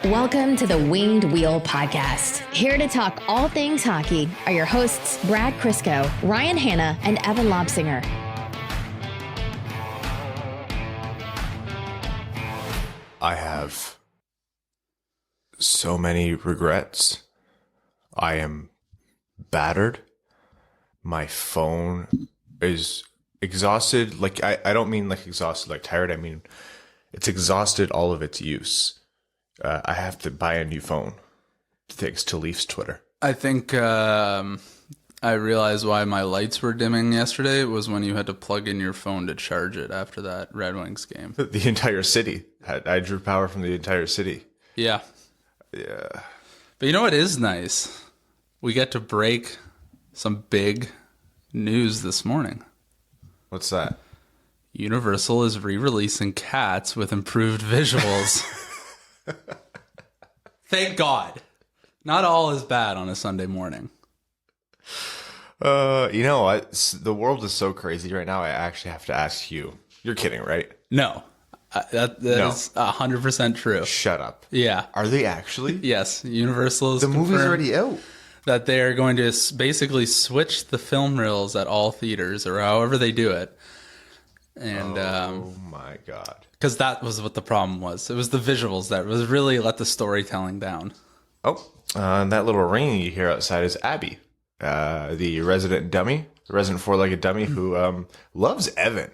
Welcome to the Winged Wheel Podcast. Here to talk all things hockey are your hosts, Brad Crisco, Ryan Hanna, and Evan Lobsinger. I have so many regrets. I am battered. My phone is exhausted. Like, I don't mean like exhausted, like tired. I mean, it's exhausted all of its use. I have to buy a new phone, thanks to Leafs Twitter. I think I realized why my lights were dimming yesterday was when you had to plug in your phone to charge it after that Red Wings game. The entire city. I drew power from the entire city. Yeah. Yeah. But you know what is nice? We get to break some big news this morning. What's that? Universal is re-releasing Cats with improved visuals. Thank God. Not all is bad on a Sunday morning. You know what? The world is so crazy right now. I actually have to ask you. You're kidding, right? No. That No. is 100% true. Shut up. Yeah. Are they actually? Yes. Universal is The movie's confirmed already out. that they are going to basically switch the film reels at all theaters or however they do it. And Oh my God. because that was what the problem was. It was the visuals that was really let the storytelling down. Oh, that little ringing you hear outside is Abby, the resident dummy, the resident four-legged dummy who loves Evan.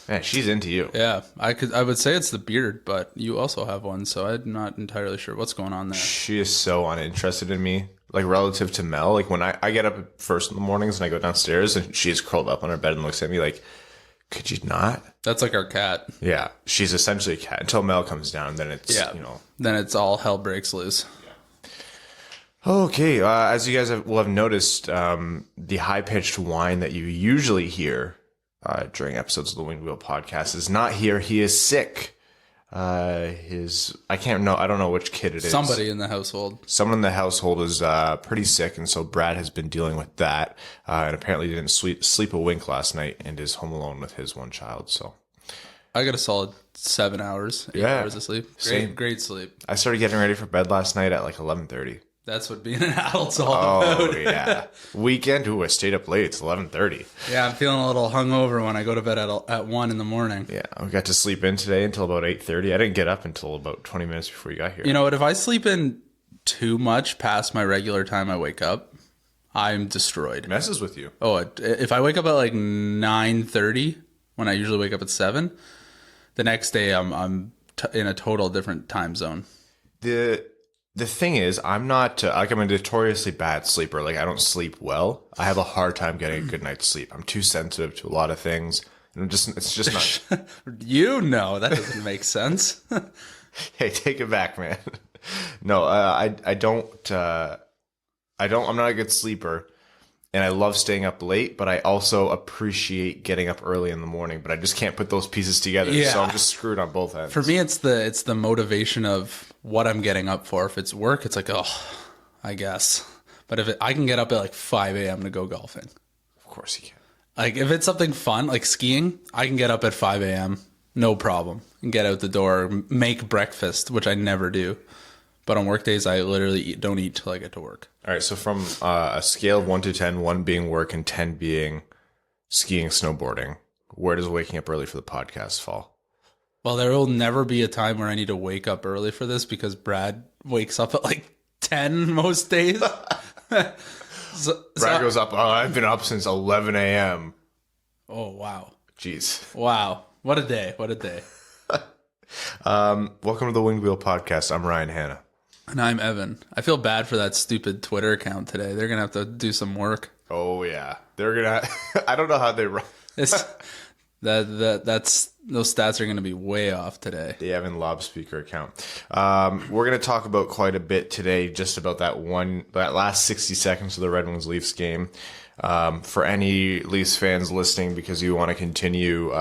Man, she's into you. Yeah, I would say it's the beard, but you also have one, so I'm not entirely sure what's going on there. She is so uninterested in me, like relative to Mel. Like when I get up first in the mornings and I go downstairs and she's curled up on her bed and looks at me like, could you not? That's like our cat. Yeah, she's essentially a cat until Mel comes down. Then it's, Yeah. you know. Then it's all hell breaks loose. Okay, as you guys will have noticed, the high-pitched whine that you usually hear during episodes of the Winged Wheel podcast is not here. He is sick. I don't know which kid it is. Somebody in the household. Someone in the household is pretty sick, and so Brad has been dealing with that, and apparently didn't sleep a wink last night and is home alone with his one child. So I got a solid 7 hours, 8 Yeah. hours of sleep. Same. Great sleep. I started getting ready for bed last night at like 11:30. That's what being an adult's all about. Oh yeah, weekend. Ooh, I stayed up late. It's 11:30. Yeah, I'm feeling a little hungover when I go to bed at 1 in the morning. Yeah, I got to sleep in today until about 8:30. I didn't get up until about 20 minutes before you got here. You know what? If I sleep in too much past my regular time I wake up, I'm destroyed. It messes with you. Oh, if I wake up at like 9:30, when I usually wake up at 7, the next day I'm in a total different time zone. The thing is, I'm not like I'm a notoriously bad sleeper. Like I don't sleep well. I have a hard time getting a good night's sleep. I'm too sensitive to a lot of things, and it's just not. You know that doesn't make sense. Hey, take it back, man. No, I don't. I'm not a good sleeper, and I love staying up late. But I also appreciate getting up early in the morning. But I just can't put those pieces together. Yeah. So I'm just screwed on both ends. For me, it's the motivation of what I'm getting up for. If it's work, it's like, oh, I guess. But if I can get up at like 5 a.m. to go golfing. Of course you can. Like if it's something fun, like skiing, I can get up at 5 a.m. No problem. And get out the door, make breakfast, which I never do. But on work days, I literally don't eat till I get to work. All right. So from a scale of 1 to 10, 1 being work and 10 being skiing, snowboarding, where does waking up early for the podcast fall? Well, there will never be a time where I need to wake up early for this because Brad wakes up at like 10 most days. Brad goes up, I've been up since 11 a.m. Oh, wow. Jeez. Wow. What a day. What a day. Welcome to the Winged Wheel Podcast. I'm Ryan Hanna. And I'm Evan. I feel bad for that stupid Twitter account today. They're going to have to do some work. Oh, yeah. They're going to... I don't know how they run. Those stats are going to be way off today. The Evan Lob speaker account. We're going to talk about quite a bit today, just about that last 60 seconds of the Red Wings Leafs game. For any Leafs fans listening, because you want to continue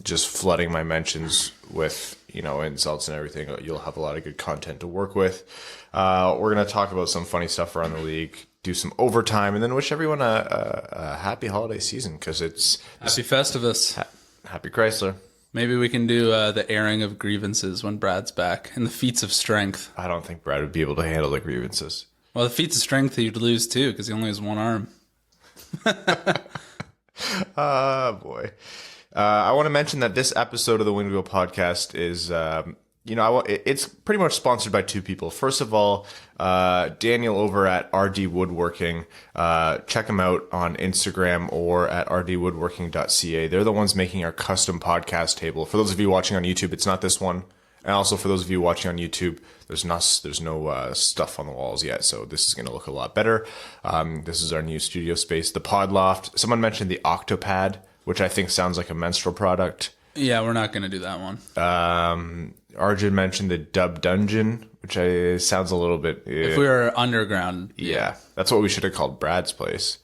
just flooding my mentions with insults and everything, you'll have a lot of good content to work with. We're going to talk about some funny stuff around the league, do some overtime, and then wish everyone a happy holiday season because it's Happy Festivus. Happy Chrysler. Maybe we can do the airing of grievances when Brad's back and the feats of strength. I don't think Brad would be able to handle the grievances. Well, the feats of strength he'd lose too because he only has one arm. Boy. I want to mention that this episode of the Wind Wheel Podcast is, it's pretty much sponsored by two people. First of all, Daniel over at RD Woodworking. Check them out on Instagram or at rdwoodworking.ca. They're the ones making our custom podcast table. For those of you watching on YouTube, it's not this one. And also for those of you watching on YouTube, there's no stuff on the walls yet, so this is going to look a lot better. This is our new studio space. The Pod Loft. Someone mentioned the Octopad, which I think sounds like a menstrual product. Yeah, we're not going to do that one. Arjun mentioned the Dub Dungeon, which sounds a little bit... if we were underground. Yeah, that's what we should have called Brad's place.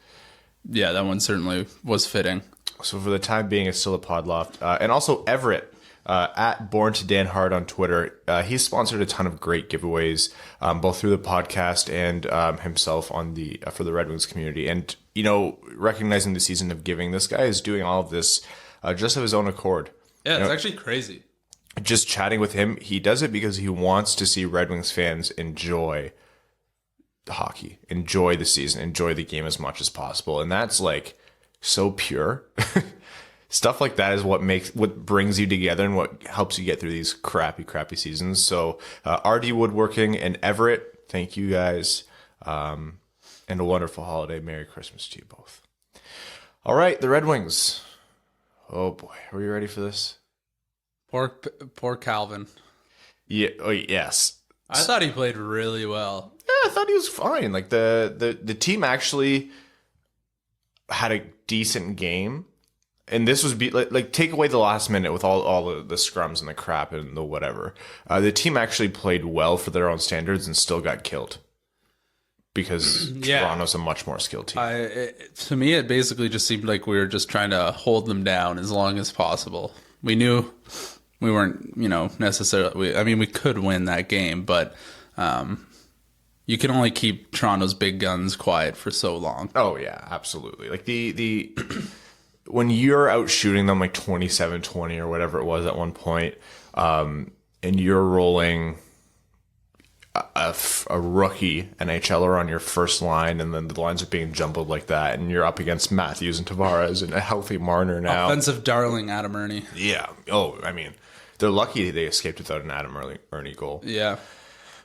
Yeah, that one certainly was fitting. So for the time being, it's still a Pod Loft. And also Everett, at Born to Dan Hard on Twitter. He's sponsored a ton of great giveaways, both through the podcast and himself on for the Red Wings community. And, recognizing the season of giving, this guy is doing all of this just of his own accord. Yeah, it's actually crazy. Just chatting with him, he does it because he wants to see Red Wings fans enjoy the hockey, enjoy the season, enjoy the game as much as possible. And that's like so pure. Stuff like that is what brings you together and what helps you get through these crappy seasons. So RD Woodworking and Everett, thank you guys. And a wonderful holiday. Merry Christmas to you both. All right, the Red Wings. Oh boy, are you ready for this? Poor Calvin. Yeah. Oh yes. I thought he played really well. Yeah, I thought he was fine. Like the team actually had a decent game, and this was like take away the last minute with all the scrums and the crap and the whatever. The team actually played well for their own standards and still got killed because Toronto's a much more skilled team. To me, it basically just seemed like we were just trying to hold them down as long as possible. We knew we weren't, necessarily. I mean, we could win that game, but you can only keep Toronto's big guns quiet for so long. Oh yeah, absolutely. Like the when you're out shooting them like 27-20 or whatever it was at one point, and you're rolling a rookie NHLer on your first line, and then the lines are being jumbled like that, and you're up against Matthews and Tavares and a healthy Marner now. Offensive darling Adam Ernie. Yeah. Oh, I mean, they're lucky they escaped without an Adam Ernie goal. Yeah.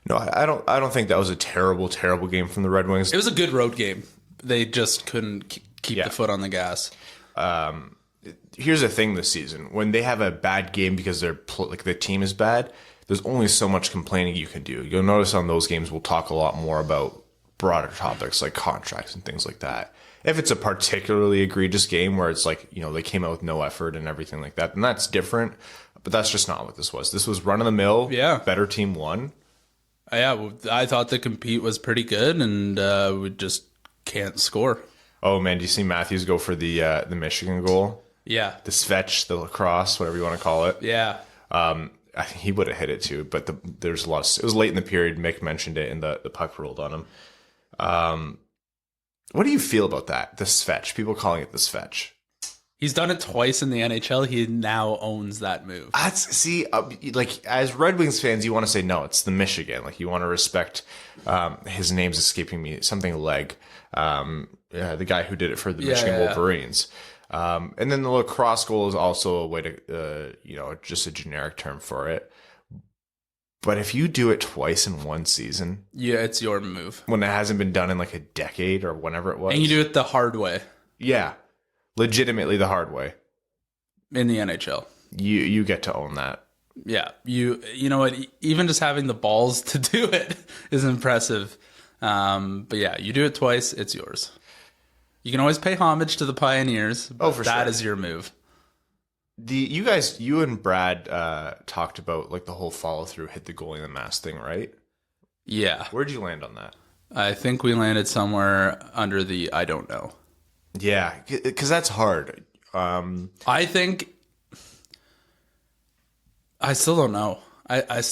No, I don't think that was a terrible game from the Red Wings. It was a good road game. They just couldn't keep the foot on the gas. Here's the thing this season. When they have a bad game because the team is bad, there's only so much complaining you can do. You'll notice on those games we'll talk a lot more about broader topics like contracts and things like that. If it's a particularly egregious game where it's like, they came out with no effort and everything like that, then that's different. But that's just not what this was. This was run-of-the-mill, better team won. Yeah, I thought the compete was pretty good, and we just can't score. Oh, man, do you see Matthews go for the Michigan goal? Yeah. The Svetch, the lacrosse, whatever you want to call it. Yeah. I think he would have hit it too, but there's a lot. It was late in the period. Mick mentioned it, and the puck rolled on him. What do you feel about that? The Svetch, people calling it the Svetch. He's done it twice in the NHL. He now owns that move. Like as Red Wings fans, you want to say no, it's the Michigan. Like you want to respect. His name's escaping me. Something Leg, the guy who did it for the Michigan Wolverines. And then the lacrosse goal is also a way to, just a generic term for it. But if you do it twice in one season, it's your move. When it hasn't been done in like a decade or whenever it was, and you do it the hard way. Yeah, legitimately the hard way in the NHL. You get to own that. Yeah, you know what? Even just having the balls to do it is impressive. But yeah, you do it twice, it's yours. You can always pay homage to the pioneers. But for that sure. is your move. You and Brad talked about like the whole follow through, hit the goalie in the mask thing, right? Yeah. Where'd you land on that? I think we landed somewhere under the I don't know. Yeah, because that's hard. I think I still don't know. I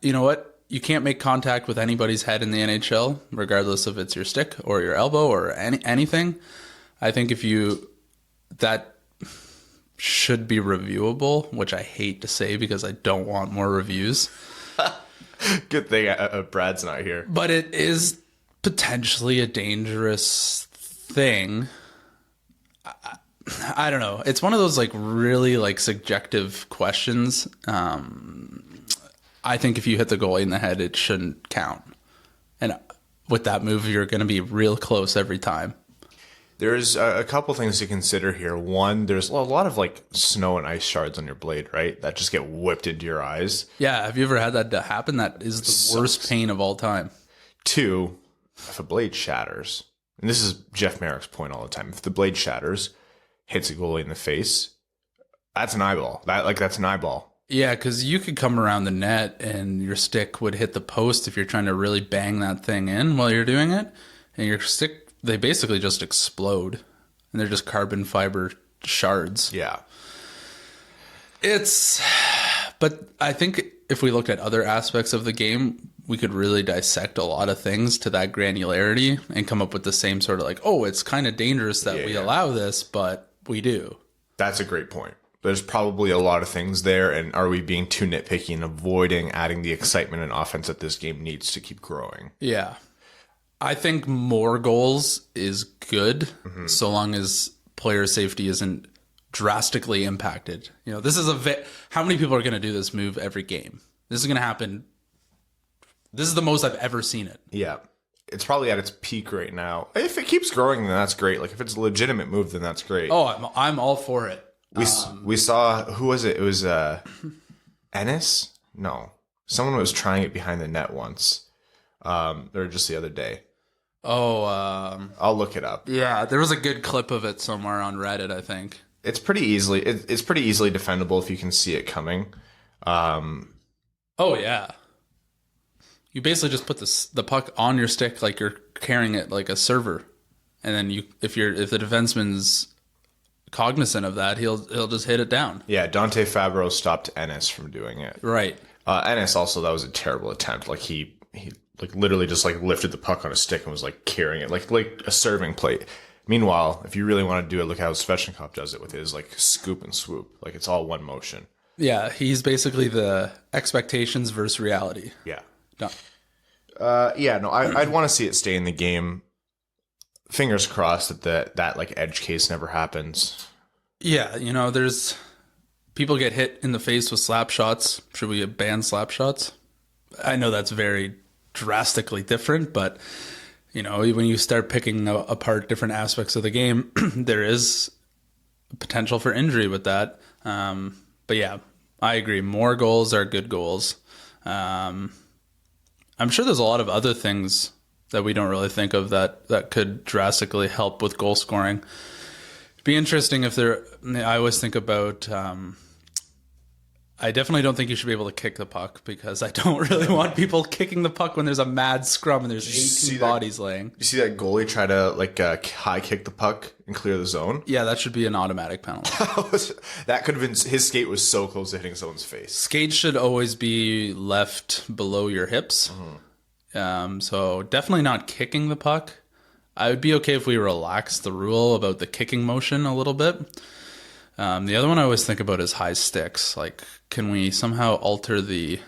you know what? You can't make contact with anybody's head in the NHL, regardless if it's your stick or your elbow or anything. I think if that should be reviewable, which I hate to say because I don't want more reviews. Good thing Brad's not here. But it is potentially a dangerous thing. I don't know. It's one of those like really like subjective questions. I think if you hit the goalie in the head, it shouldn't count. And with that move, you're going to be real close every time. There's a couple things to consider here. One, there's a lot of like snow and ice shards on your blade, right? That just get whipped into your eyes. Yeah. Have you ever had that happen? That is the worst pain of all time. Two, if a blade shatters, and this is Jeff Merrick's point all the time, if the blade shatters, hits a goalie in the face, that's an eyeball. That's an eyeball. Yeah, because you could come around the net and your stick would hit the post if you're trying to really bang that thing in while you're doing it. And your stick, they basically just explode. And they're just carbon fiber shards. Yeah. But I think if we looked at other aspects of the game, we could really dissect a lot of things to that granularity and come up with the same sort of like, oh, it's kind of dangerous that we allow this, but we do. That's a great point. There's probably a lot of things there, and are we being too nitpicky and avoiding adding the excitement and offense that this game needs to keep growing? Yeah. I think more goals is good, so long as player safety isn't drastically impacted. You know, this is how many people are going to do this move every game? This is going to happen. This is the most I've ever seen it. Yeah. It's probably at its peak right now. If it keeps growing, then that's great. Like if it's a legitimate move, then that's great. Oh, I'm all for it. We saw, who was it? It was Ennis? No. Someone was trying it behind the net once. Or just the other day. I'll look it up. Yeah, there was a good clip of it somewhere on Reddit, I think. It's pretty easily defendable if you can see it coming. Oh yeah. You basically just put the puck on your stick like you're carrying it like a server. And then if the defenseman's cognizant of that, he'll just hit it down. Yeah, Dante Fabro stopped Ennis from doing it. Right. Ennis also, that was a terrible attempt. Like he like literally just like lifted the puck on a stick and was like carrying it like a serving plate. Meanwhile, if you really want to do it, look how Svechnikov does it with his like scoop and swoop. Like it's all one motion. Yeah, he's basically the expectations versus reality. Yeah. Done. I'd want to see it stay in the game. Fingers crossed that like edge case never happens. Yeah, you know, there's people get hit in the face with slap shots. Should we ban slap shots? I know that's very drastically different, but you know, when you start picking apart different aspects of the game, there is potential for injury with that. But yeah, I agree. More goals are good goals. I'm sure there's a lot of other things that we don't really think of that could drastically help with goal scoring. It'd be interesting if I always think about, I definitely don't think you should be able to kick the puck because I don't really want people kicking the puck when there's a mad scrum and there's 18 bodies laying. You see that goalie try to like high kick the puck and clear the zone? Yeah, that should be an automatic penalty. That could have been, his skate was so close to hitting someone's face. Skates should always be left below your hips. So definitely not kicking the puck. I would be okay if we relaxed the rule about the kicking motion a little bit. The other one I always think about is high sticks. Like, can we somehow alter the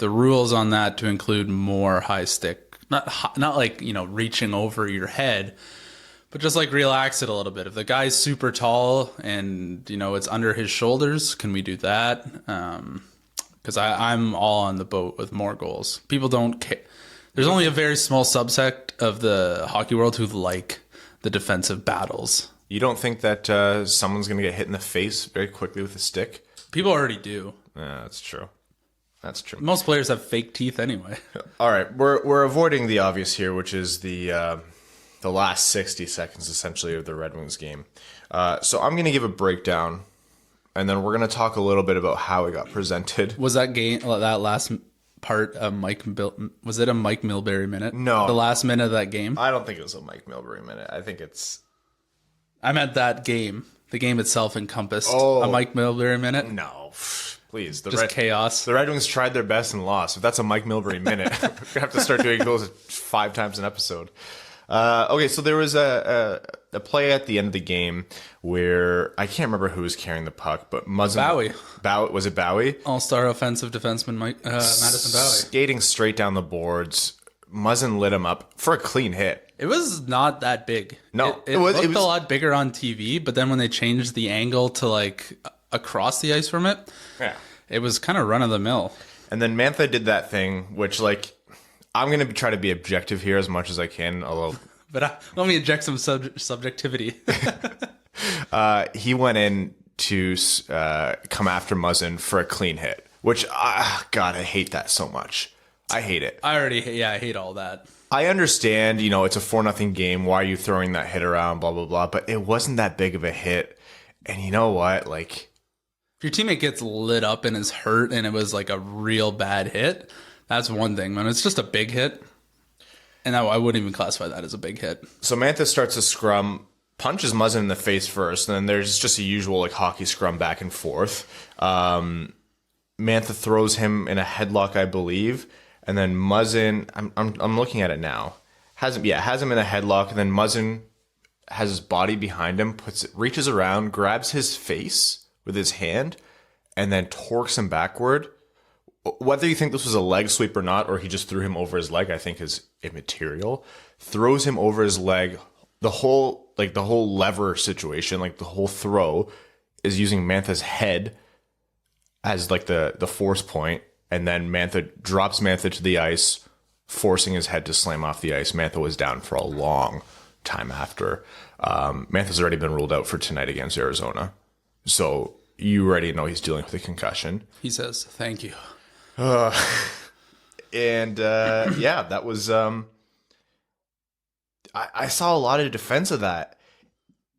rules on that to include more high stick? Not like, you know, reaching over your head, but just like relax it a little bit. If the guy's super tall and, you know, it's under his shoulders, can we do that? Because I'm all on the boat with more goals. People don't care. There's only a very small subset of the hockey world who like the defensive battles. You don't think that someone's going to get hit in the face very quickly with a stick? People already do. Yeah, that's true. That's true. Most players have fake teeth anyway. All right, we're avoiding the obvious here, which is the last 60 seconds essentially of the Red Wings game. So I'm going to give a breakdown, and then we're going to talk a little bit about how it got presented. Was that game, that last part, was it a Mike Milbury minute? No. The last minute of that game? I don't think it was a Mike Milbury minute. I think it's... I meant that game. The game itself encompassed a Mike Milbury minute. No, please. Chaos. The Red Wings tried their best and lost. If that's a Mike Milbury minute, we're going to have to start doing goals 5 times an episode. Okay, so there was a play at the end of the game where I can't remember who was carrying the puck, but Bowie. Was it Bowie? All-star offensive defenseman Madison Bowie. Skating straight down the boards. Muzzin lit him up for a clean hit. It was not that big. No. It looked a lot bigger on TV, but then when they changed the angle to like across the ice from it, it was kind of run-of-the-mill. And then Mantha did that thing, which, like, I'm going to try to be objective here as much as I can, although... But let me inject some subjectivity. He went in to come after Muzzin for a clean hit, which, God, I hate that so much. I hate it. I hate all that. I understand, you know, it's a 4-0 game. Why are you throwing that hit around, blah, blah, blah. But it wasn't that big of a hit. And you know what? Like... If your teammate gets lit up and is hurt and it was like a real bad hit, that's one thing. When it's just a big hit, and I wouldn't even classify that as a big hit. So Mantha starts a scrum, punches Muzzin in the face first, and then there's just a usual like hockey scrum back and forth. Mantha throws him in a headlock, I believe, and then Muzzin, I'm looking at it now, has him in a headlock, and then Muzzin has his body behind him, reaches around, grabs his face with his hand, and then torques him backward. Whether you think this was a leg sweep or not, or he just threw him over his leg, I think is immaterial. Throws him over his leg. The whole lever situation, like the whole throw, is using Mantha's head as like the force point, and then Mantha drops Mantha to the ice, forcing his head to slam off the ice. Mantha was down for a long time after. Mantha's already been ruled out for tonight against Arizona. So you already know he's dealing with a concussion. He says, thank you. That was... I saw a lot of defense of that.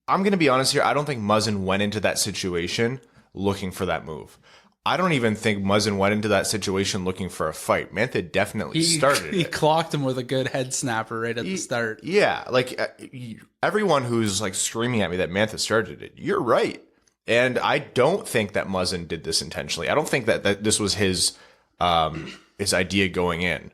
I'm going to be honest here. I don't think Muzzin went into that situation looking for that move. I don't even think Muzzin went into that situation looking for a fight. Mantha definitely started He it. clocked him with a good head snapper right at the start. Yeah, like everyone who's like screaming at me that Mantha started it, you're right. And I don't think that Muzzin did this intentionally. I don't think that this was his idea going in.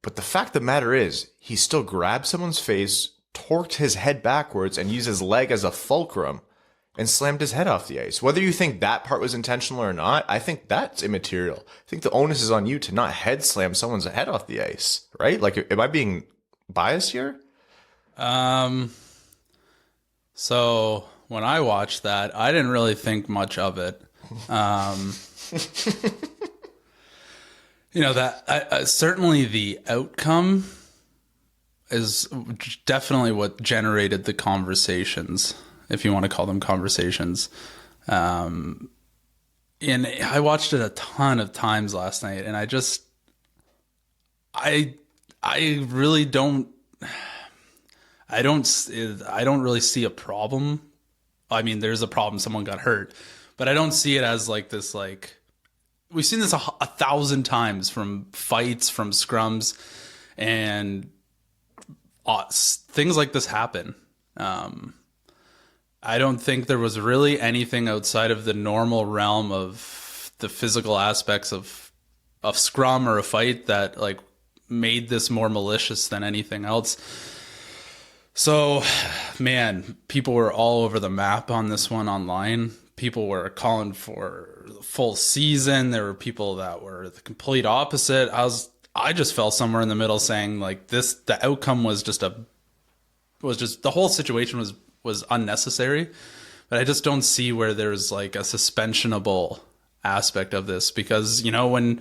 But the fact of the matter is, he still grabbed someone's face, torqued his head backwards, and used his leg as a fulcrum and slammed his head off the ice. Whether you think that part was intentional or not, I think that's immaterial. I think the onus is on you to not head slam someone's head off the ice, right? Like, am I being biased here? So when I watched that, I didn't really think much of it. You know, that certainly the outcome is definitely what generated the conversations, if you want to call them conversations. And I watched it a ton of times last night, and I really don't really see a problem. I mean, there's a problem. Someone got hurt, but I don't see it as like this, like, we've seen this a 1,000 times from fights, from scrums, and things like this happen. I don't think there was really anything outside of the normal realm of the physical aspects of scrum or a fight that like made this more malicious than anything else. So, man, people were all over the map on this one online. People were calling for the full season. There were people that were the complete opposite. I just fell somewhere in the middle saying like the outcome was just the whole situation was unnecessary. But I just don't see where there's like a suspensionable aspect of this, because, you know, when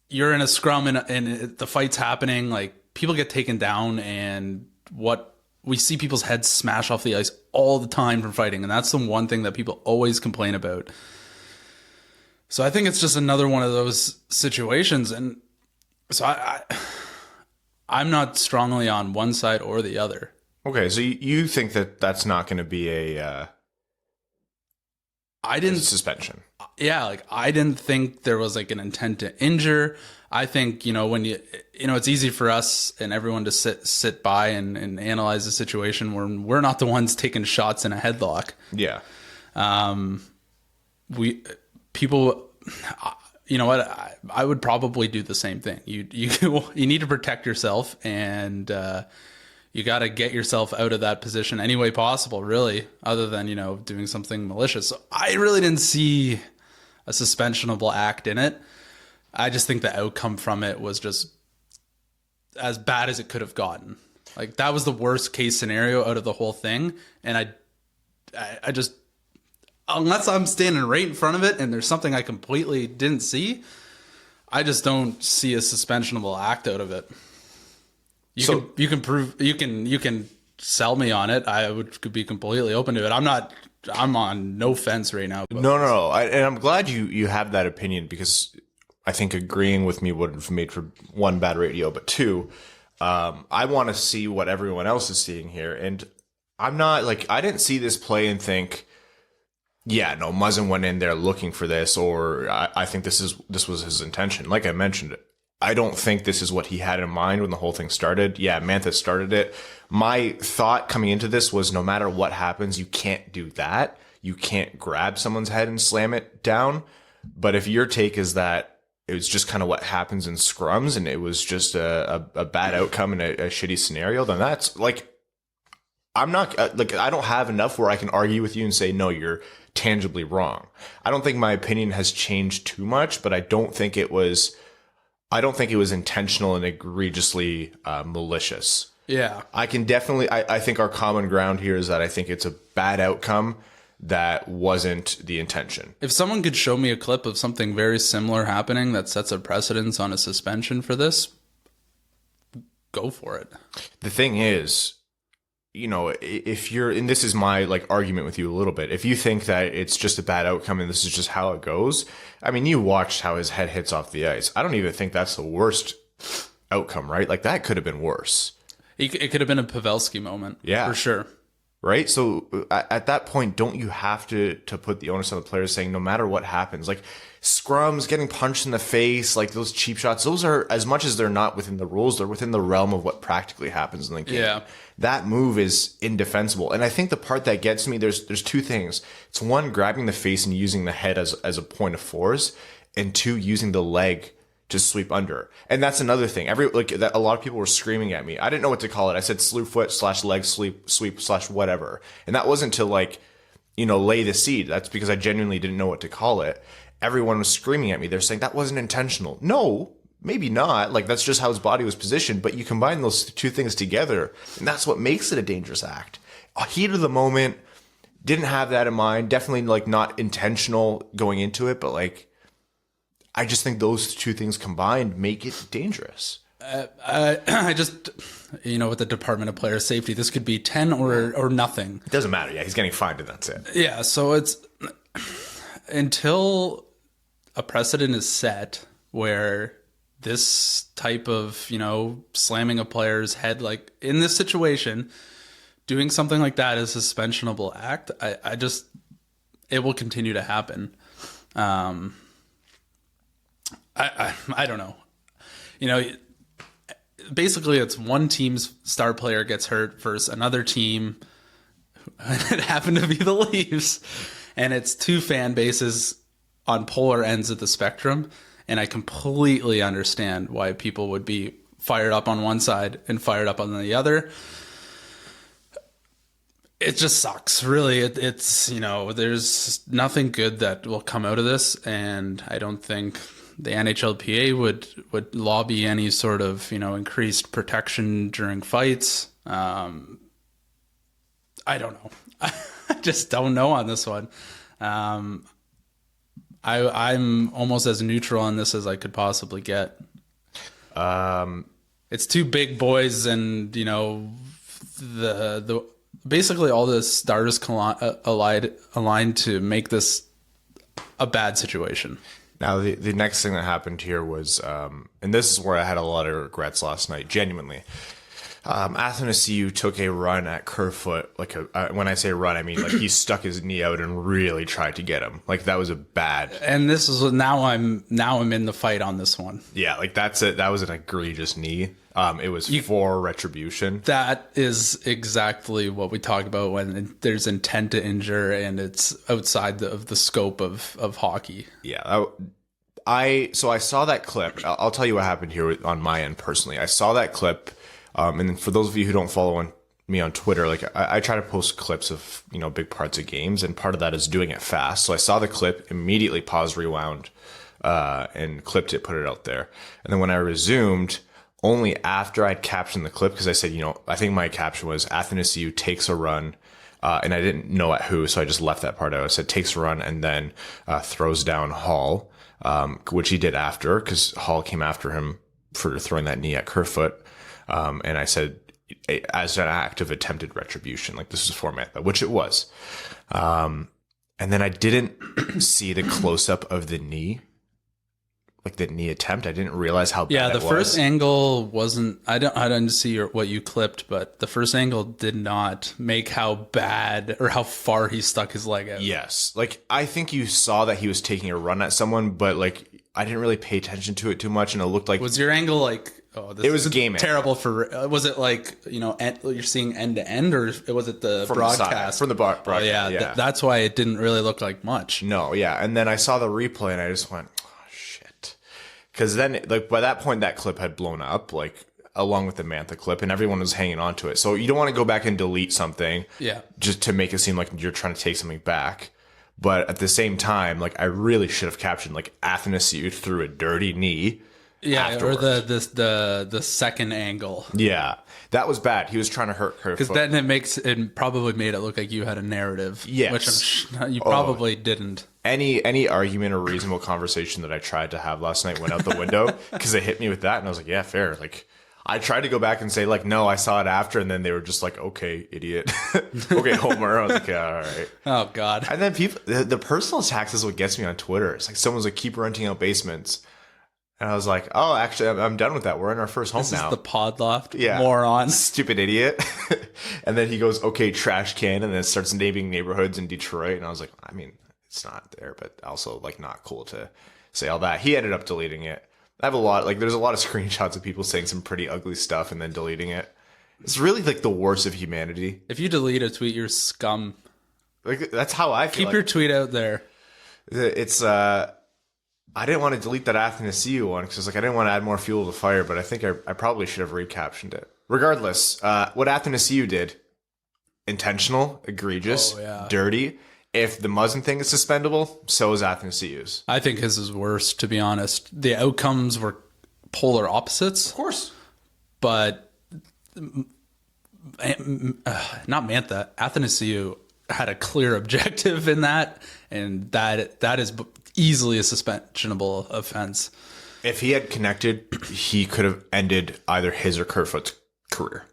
you're in a scrum and the fight's happening, like, people get taken down, and we see people's heads smash off the ice all the time from fighting. And that's the one thing that people always complain about. So I think it's just another one of those situations. And so I'm not strongly on one side or the other. Okay. So you think that that's not going to be a suspension? Yeah. Like, I didn't think there was like an intent to injure. I think, you know, when it's easy for us and everyone to sit by and analyze the situation when we're not the ones taking shots in a headlock. Yeah. People, you know what? I would probably do the same thing. You need to protect yourself, and you got to get yourself out of that position any way possible, really, other than, doing something malicious. So I really didn't see a suspensionable act in it. I just think the outcome from it was just as bad as it could have gotten. Like, that was the worst case scenario out of the whole thing. And I just, unless I'm standing right in front of it and there's something I completely didn't see, I just don't see a suspensionable act out of it. You can sell me on it. I could be completely open to it. I'm on no fence right now. No. And I'm glad you have that opinion, because I think agreeing with me would have made for one, bad radio, but two, I want to see what everyone else is seeing here. And I'm not like, I didn't see this play and think, yeah, no, Muzzin went in there looking for this, or I think this was his intention. Like I mentioned, I don't think this is what he had in mind when the whole thing started. Yeah, Mantha started it. My thought coming into this was, no matter what happens, you can't do that. You can't grab someone's head and slam it down. But if your take is that it was just kind of what happens in scrums and it was just a bad outcome in a shitty scenario, then that's like, I'm not like, I don't have enough where I can argue with you and say, no, you're tangibly wrong. I don't think my opinion has changed too much, but I don't think it was intentional and egregiously malicious. Yeah. I can definitely, I think our common ground here is that I think it's a bad outcome that wasn't the intention. If someone could show me a clip of something very similar happening that sets a precedence on a suspension for this, go for it. The thing is, if you're, and this is my like argument with you a little bit, if you think that it's just a bad outcome and this is just how it goes, I mean, you watched how his head hits off the ice. I don't even think that's the worst outcome, right? Like, that could have been worse. It could have been a Pavelski moment. Yeah. For sure. Right? So at that point, don't you have to put the onus on the players, saying no matter what happens, like scrums, getting punched in the face, like those cheap shots, those are, as much as they're not within the rules, they're within the realm of what practically happens in the game. Yeah. That move is indefensible. And I think the part that gets me, there's two things. It's one, grabbing the face and using the head as a point of force, and two, using the leg to sweep under. And that's another thing. A lot of people were screaming at me. I didn't know what to call it. I said slew foot / leg sweep / whatever. And that wasn't to lay the seed. That's because I genuinely didn't know what to call it. Everyone was screaming at me. They're saying that wasn't intentional. No, maybe not. Like, that's just how his body was positioned. But you combine those two things together, and that's what makes it a dangerous act. A heat of the moment, didn't have that in mind. Definitely not intentional going into it, but I just think those two things combined make it dangerous. I just, with the Department of Player Safety, this could be 10 or nothing. It doesn't matter. Yeah, he's getting fined and that's it. Yeah, so it's until a precedent is set where this type of, slamming a player's head, like in this situation, doing something like that is a suspensionable act. It will continue to happen. I don't know. Basically it's one team's star player gets hurt versus another team. It happened to be the Leafs, and it's two fan bases on polar ends of the spectrum. And I completely understand why people would be fired up on one side and fired up on the other. It just sucks, really. It's there's nothing good that will come out of this, and I don't think the NHLPA would lobby any sort of increased protection during fights. I don't know. I just don't know on this one. I'm almost as neutral on this as I could possibly get. It's two big boys, and the basically all the stars aligned to make this a bad situation. Now, the next thing that happened here was, and this is where I had a lot of regrets last night, genuinely. Athanasiou took a run at Kerfoot. When I say run, I mean he stuck his knee out and really tried to get him. That was a bad. And this is now I'm in the fight on this one. Yeah, that was an egregious knee. It was for retribution. That is exactly what we talk about when there's intent to injure and it's outside of the scope of hockey. Yeah. I saw that clip. I'll tell you what happened here on my end personally. I saw that clip And then for those of you who don't follow me on Twitter, like I try to post clips of, big parts of games, and part of that is doing it fast. So I saw the clip, immediately paused, rewound, and clipped it, put it out there. And then when I resumed, only after I'd captioned the clip, because I said, I think my caption was Athanasiou takes a run, and I didn't know at who, so I just left that part out. I said takes a run and then throws down Hall, which he did after, because Hall came after him for throwing that knee at Kerfoot. And I said, as an act of attempted retribution, like this is for Mantha, which it was. And then I didn't see the close up of the knee, like the knee attempt. I didn't realize how bad it was. Yeah, the first angle wasn't. I didn't see what you clipped, but the first angle did not make how bad or how far he stuck his leg out. Yes, like I think you saw that he was taking a run at someone, but like I didn't really pay attention to it too much, and it looked like was your angle like. Oh, this it was game terrible for. Was it like you're seeing end to end, or was it the broadcast from the broadcast? Oh, yeah. That's why it didn't really look like much. No, yeah, and then I saw the replay, and I just went, oh, shit, because then like by that point that clip had blown up, like along with the Mantha clip, and everyone was hanging on to it. So you don't want to go back and delete something, just to make it seem like you're trying to take something back. But at the same time, like I really should have captioned like Athanasiou threw a dirty knee. Yeah, afterwards. or the second angle. Yeah, that was bad. He was trying to hurt Kerfoot. Because then it probably made it look like you had a narrative. Yes. Which you probably didn't. Any argument or reasonable conversation that I tried to have last night went out the window because they hit me with that, and I was like, yeah, fair. Like I tried to go back and say like, no, I saw it after, and then they were just like, okay, idiot. Okay, Homer. I was like, yeah, all right. Oh God. And then people, the personal attacks is what gets me on Twitter. It's like someone's like, keep renting out basements. And I was like, oh, actually, I'm done with that. We're in our first home this now. This is the pod loft. Yeah. Moron. Stupid idiot. And then he goes, okay, trash can. And then starts naming neighborhoods in Detroit. And I was like, I mean, it's not there, but also like not cool to say all that. He ended up deleting it. I have there's a lot of screenshots of people saying some pretty ugly stuff and then deleting it. It's really like the worst of humanity. If you delete a tweet, you're scum. Like that's how I feel. Keep your tweet out there. It's, I didn't want to delete that Athanasiou one because like I didn't want to add more fuel to the fire, but I think I probably should have recaptioned it. Regardless, what Athanasiou did, intentional, egregious, dirty. If the Muzzin thing is suspendable, so is Athanasiou's. I think his is worse, to be honest. The outcomes were polar opposites. Of course. But not Mantha. Athanasiou had a clear objective in that, and that is easily a suspensionable offense. If he had connected, he could have ended either his or Kerfoot's career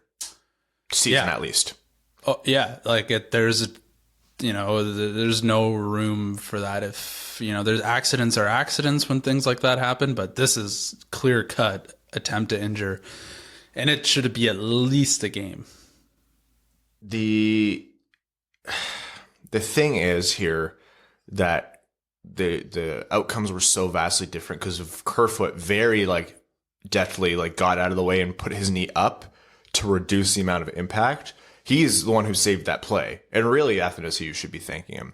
season at least. Oh yeah, like there's no room for that. If there's accidents are accidents when things like that happen, but this is clear cut attempt to injure, and it should be at least a game. The thing is here that the outcomes were so vastly different because of Kerfoot very like deftly like got out of the way and put his knee up to reduce the amount of impact. He's the one who saved that play, and really Athanasiou should be thanking him.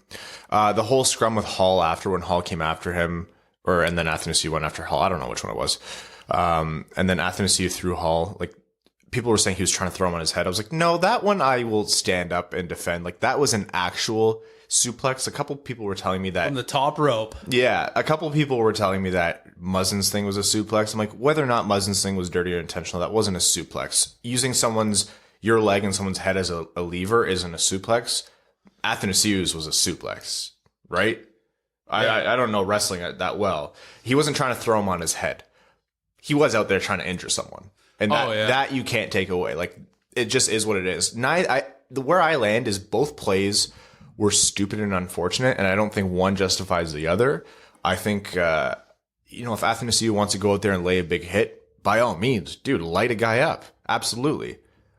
The whole scrum with Hall after when Hall came after him, and then Athanasiou went after Hall. I don't know which one it was. And then Athanasiou threw Hall. Like people were saying he was trying to throw him on his head. I was like, no, that one I will stand up and defend. Like that was an actual suplex. A couple people were telling me that from the top rope. Yeah, a couple people were telling me that Muzzin's thing was a suplex. I'm like, whether or not Muzzin's thing was dirty or intentional, that wasn't a suplex. Using your leg and someone's head as a lever isn't a suplex. Athanasiou's was a suplex, right? Yeah. I don't know wrestling that well. He wasn't trying to throw him on his head. He was out there trying to injure someone, and that you can't take away. Like it just is what it is. Where I land is both plays were stupid and unfortunate, and I don't think one justifies the other. I think, if Athanasiou wants to go out there and lay a big hit, by all means, dude, light a guy up. Absolutely.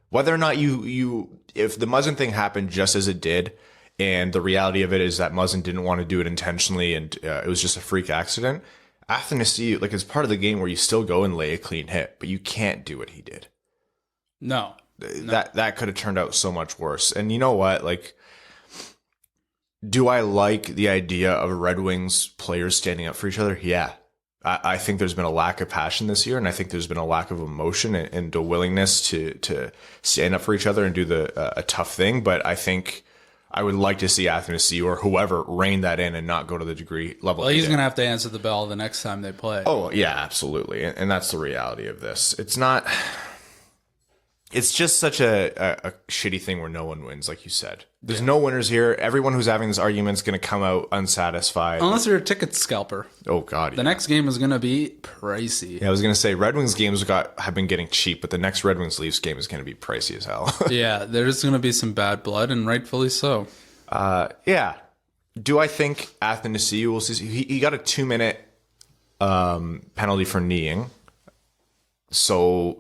Whether or not if the Muzzin thing happened just as it did, and the reality of it is that Muzzin didn't want to do it intentionally, and it was just a freak accident, Athanasiou, like, it's part of the game where you still go and lay a clean hit, but you can't do what he did. No. That could have turned out so much worse. And you know what? Like, do I like the idea of Red Wings players standing up for each other? Yeah. I think there's been a lack of passion this year, and I think there's been a lack of emotion and a willingness to stand up for each other and do a tough thing. But I think I would like to see Athanasiou or whoever rein that in and not go to the degree level. Well, he's going to have to answer the bell the next time they play. Oh, yeah, absolutely. And that's the reality of this. It's just such a shitty thing where no one wins, like you said. There's no winners here. Everyone who's having this argument is going to come out unsatisfied. Unless you're a ticket scalper. Oh, God. The next game is going to be pricey. Yeah, I was going to say, Red Wings games have been getting cheap, but the next Red Wings Leafs game is going to be pricey as hell. Yeah, there's going to be some bad blood, and rightfully so. Yeah. Do I think Athanasiou will see? He got a 2-minute penalty for kneeing. So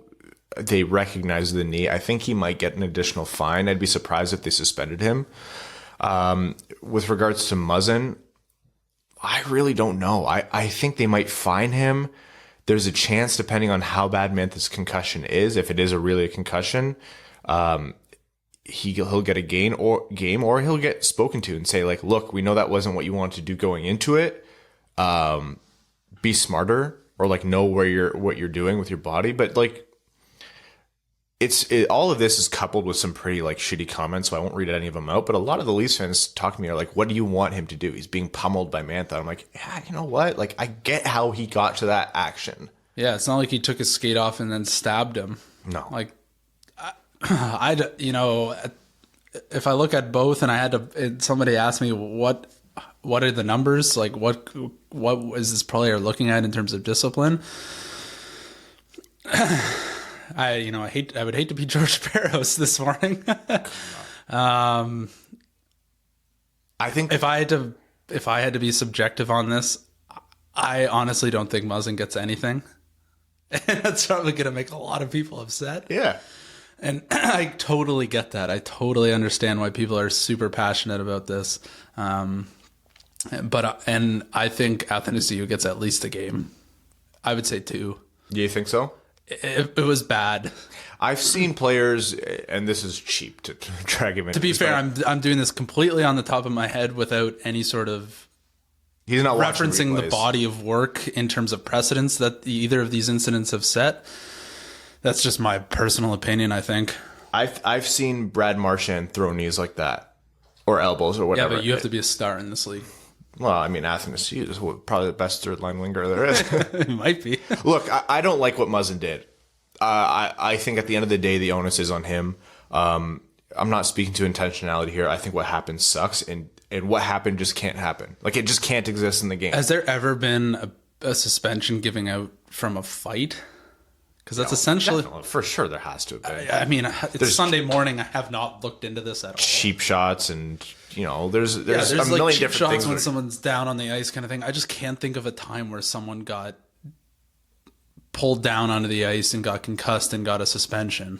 they recognize the knee. I think he might get an additional fine. I'd be surprised if they suspended him. With regards to Muzzin, I really don't know. I think they might fine him. There's a chance, depending on how bad Mantha's concussion is, if it is really a concussion, he'll get a game or he'll get spoken to and say, like, look, we know that wasn't what you wanted to do going into it. Be smarter, or like know what you're doing with your body. But like, all of this is coupled with some pretty like shitty comments, so I won't read any of them out. But a lot of the Leafs fans talk to me are like, "What do you want him to do? He's being pummeled by Mantha." I'm like, "Yeah, you know what? Like, I get how he got to that action." Yeah, it's not like he took his skate off and then stabbed him. No, like, if I look at both, and I had to, somebody asked me what are the numbers, like what is this player looking at in terms of discipline? I would hate to be George Barros this morning. I think if I had to be subjective on this, I honestly don't think Muzzin gets anything. And that's probably going to make a lot of people upset. Yeah. And I totally get that. I totally understand why people are super passionate about this. And I think Athanasiou gets at least a game. I would say 2. Do you think so? It was bad. I've seen players, and this is cheap to drag him into. To be fair, I'm doing this completely on the top of my head without any sort of he's not referencing the body of work in terms of precedents that either of these incidents have set. That's just my personal opinion, I think. I've seen Brad Marchand throw knees like that, or elbows, or whatever. Yeah, but you have to be a star in this league. Well, I mean, Athanasiou is probably the best third-line winger there is. It might be. Look, I don't like what Muzzin did. I think at the end of the day, the onus is on him. I'm not speaking to intentionality here. I think what happened sucks, and what happened just can't happen. Like, it just can't exist in the game. Has there ever been a suspension giving out from a fight? Because that's essentially... Definitely. For sure there has to have been. I mean, it's Sunday morning. I have not looked into this at all. Cheap shots and... there's a like million cheap different shots things when someone's down on the ice kind of thing. I just can't think of a time where someone got pulled down onto the ice and got concussed and got a suspension.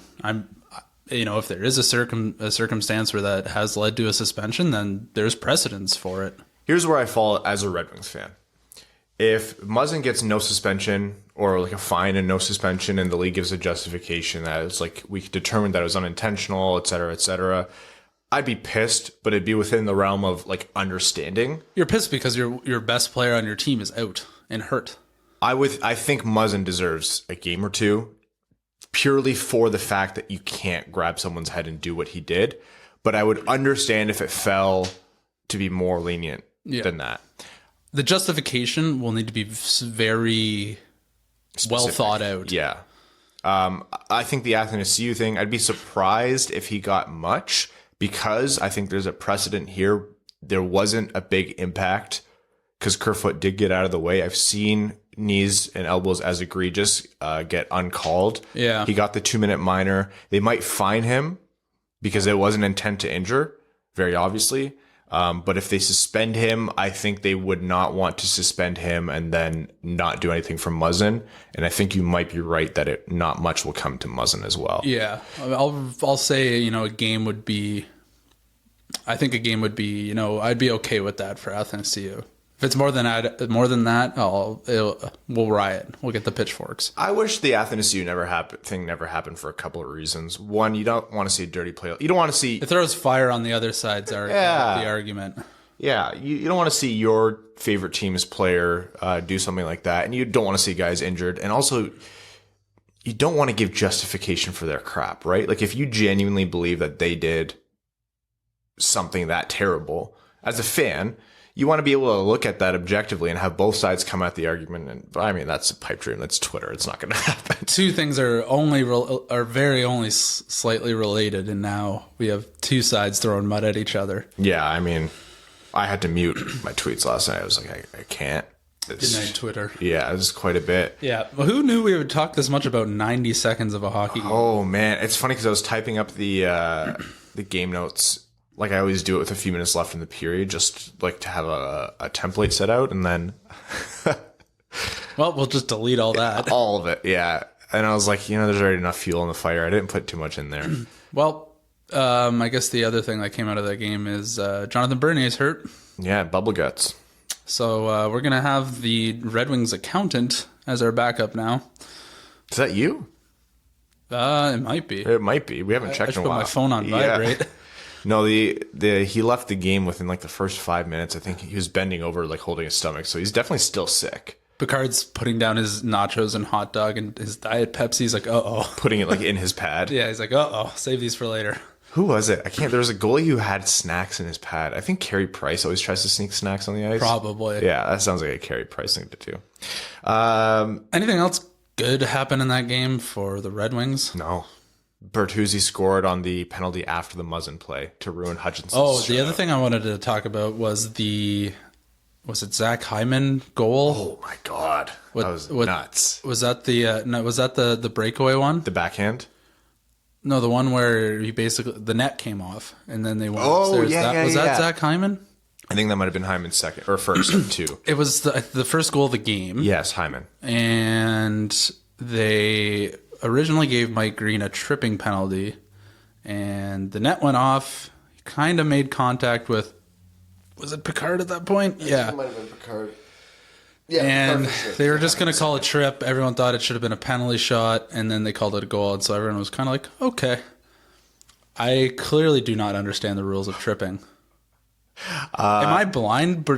If there is a circumstance where that has led to a suspension, then there's precedence for it. Here's where I fall as a Red Wings fan. If Muzzin gets no suspension or like a fine and no suspension, and the league gives a justification that it's like we determined that it was unintentional, et cetera, I'd be pissed, but it'd be within the realm of like understanding. You're pissed because your best player on your team is out and hurt. I think Muzzin deserves a game or 2 purely for the fact that you can't grab someone's head and do what he did. But I would understand if it fell to be more lenient than that. The justification will need to be very specific. Well thought out. Yeah. I think the Athanasiou thing, I'd be surprised if he got much, because I think there's a precedent here. There wasn't a big impact because Kerfoot did get out of the way. I've seen knees and elbows as egregious get uncalled. Yeah. He got the 2-minute minor. They might fine him because it wasn't intent to injure, very obviously. But if they suspend him, I think they would not want to suspend him and then not do anything for Muzzin. And I think you might be right that not much will come to Muzzin as well. Yeah, I'll say a game would be. I think a game would be. I'd be okay with that for Athanasiou. If it's more than that, we'll riot. We'll get the pitchforks. I wish the Athanasiou never happened for a couple of reasons. One, you don't want to see a dirty play. You don't want to see... It throws fire on the other side's the argument. Yeah, you don't want to see your favorite team's player do something like that, and you don't want to see guys injured, and also you don't want to give justification for their crap, right? Like if you genuinely believe that they did something that terrible, as a fan, you want to be able to look at that objectively and have both sides come at the argument. And I mean, that's a pipe dream. That's Twitter. It's not going to happen. Two things are only slightly related, and now we have two sides throwing mud at each other. Yeah, I mean, I had to mute my tweets last night. I was like, I can't. Good night, Twitter. Yeah, it was quite a bit. Yeah. Well, who knew we would talk this much about 90 seconds of a hockey game? Oh, man. It's funny because I was typing up the game notes like I always do it with a few minutes left in the period, just like to have a template set out, and then... Well, we'll just delete all that. All of it, yeah. And I was like, there's already enough fuel in the fire. I didn't put too much in there. Well, I guess the other thing that came out of that game is Jonathan Bernier's hurt. Yeah, bubble guts. So we're going to have the Red Wings accountant as our backup now. Is that you? It might be. It might be. We haven't checked in a while. I should put my phone on vibrate. No, he left the game within like the first 5 minutes. I think he was bending over, like holding his stomach. So he's definitely still sick. Picard's putting down his nachos and hot dog and his Diet Pepsi. He's like, uh-oh. Putting it like in his pad. Yeah, he's like, uh-oh, save these for later. Who was it? There was a goalie who had snacks in his pad. I think Carey Price always tries to sneak snacks on the ice. Probably. Yeah, that sounds like a Carey Price thing to do. Anything else good happen in that game for the Red Wings? No. Bertuzzi scored on the penalty after the Muzzin play to ruin Hutchinson's Oh, the other thing I wanted to talk about was was it Zach Hyman goal? Oh my God. That was nuts. Was that the breakaway one? The backhand? No, the one where the net came off and then they went upstairs. Was that Zach Hyman? I think that might have been Hyman's second or first of two. It was the first goal of the game. Yes, Hyman. And they originally gave Mike Green a tripping penalty, and the net went off. He kind of made contact with, was it Picard at that point? Yeah. It might have been Picard. Yeah, and they were just going to call a trip. Everyone thought it should have been a penalty shot, and then they called it a goal, and so everyone was kind of like, okay. I clearly do not understand the rules of tripping. Am I blind?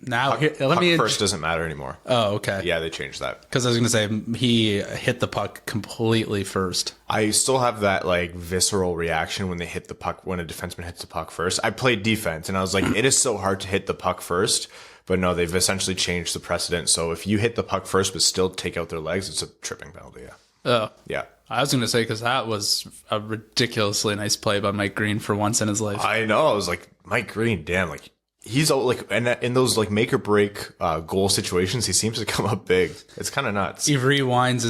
Now, first doesn't matter anymore. Oh, okay. Yeah, they changed that. Because I was going to say, he hit the puck completely first. I still have that like visceral reaction when they hit the puck, when a defenseman hits the puck first. I played defense, and I was like, it is so hard to hit the puck first. But no, they've essentially changed the precedent. So if you hit the puck first but still take out their legs, it's a tripping penalty, yeah. Oh. Yeah. I was going to say, because that was a ridiculously nice play by Mike Green for once in his life. I know. I was like, Mike Green, damn, like, he's like, and in those like make or break goal situations, he seems to come up big. It's kind of nuts. He rewinds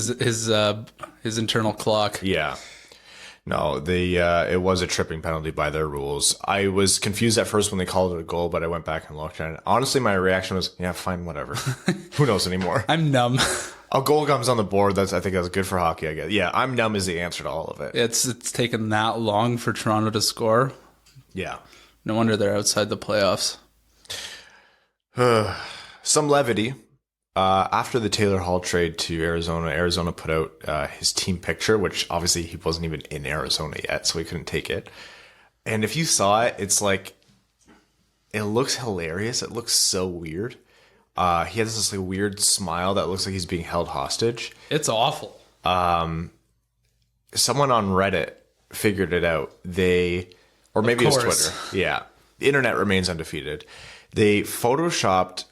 his internal clock. Yeah. No, it was a tripping penalty by their rules. I was confused at first when they called it a goal, but I went back and looked at it. Honestly, my reaction was, yeah, fine, whatever. Who knows anymore? I'm numb. A goal comes on the board. I think that's good for hockey, I guess. Yeah, I'm numb is the answer to all of it. It's taken that long for Toronto to score. Yeah. No wonder they're outside the playoffs. Some levity. After the Taylor Hall trade to Arizona put out his team picture, which obviously he wasn't even in Arizona yet, so he couldn't take it. And if you saw it, it's like, it looks hilarious. It looks so weird. He has this like weird smile that looks like he's being held hostage. It's awful. Someone on Reddit figured it out. Or maybe it's Twitter. Yeah. The internet remains undefeated. They photoshopped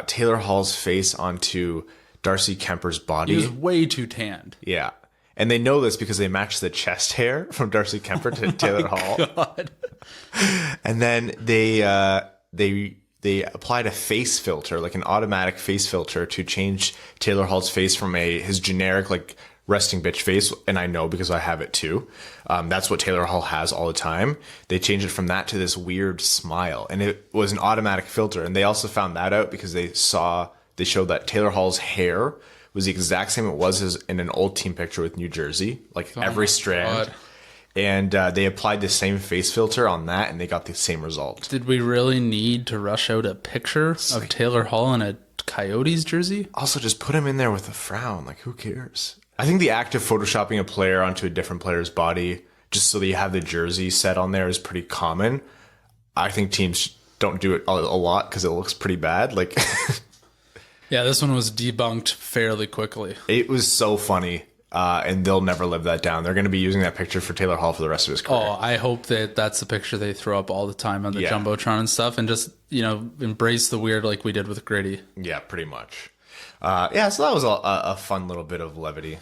Taylor Hall's face onto Darcy Kemper's body. He was way too tanned. Yeah. And they know this because they matched the chest hair from Darcy Kemper to Taylor Hall. God. And then they applied a face filter, like an automatic face filter, to change Taylor Hall's face from his generic like resting bitch face. And I know because I have it too. That's what Taylor Hall has all the time. They changed it from that to this weird smile, and it was an automatic filter. And they also found that out because they showed that Taylor Hall's hair was the exact same it was as in an old team picture with New Jersey, like every strand. God. And they applied the same face filter on that, and they got the same result. Did we really need to rush out a picture of Taylor Hall in a Coyotes jersey? Also, just put him in there with a frown. Like, who cares? I think the act of photoshopping a player onto a different player's body just so that you have the jersey set on there is pretty common. I think teams don't do it a lot because it looks pretty bad. Like, Yeah, this one was debunked fairly quickly. it was so funny. And they'll never live that down. They're going to be using that picture for Taylor Hall for the rest of his career. Oh, I hope that that's the picture they throw up all the time on the Jumbotron and stuff, and just, embrace the weird like we did with Gritty. Yeah, pretty much. Yeah, so that was a fun little bit of levity.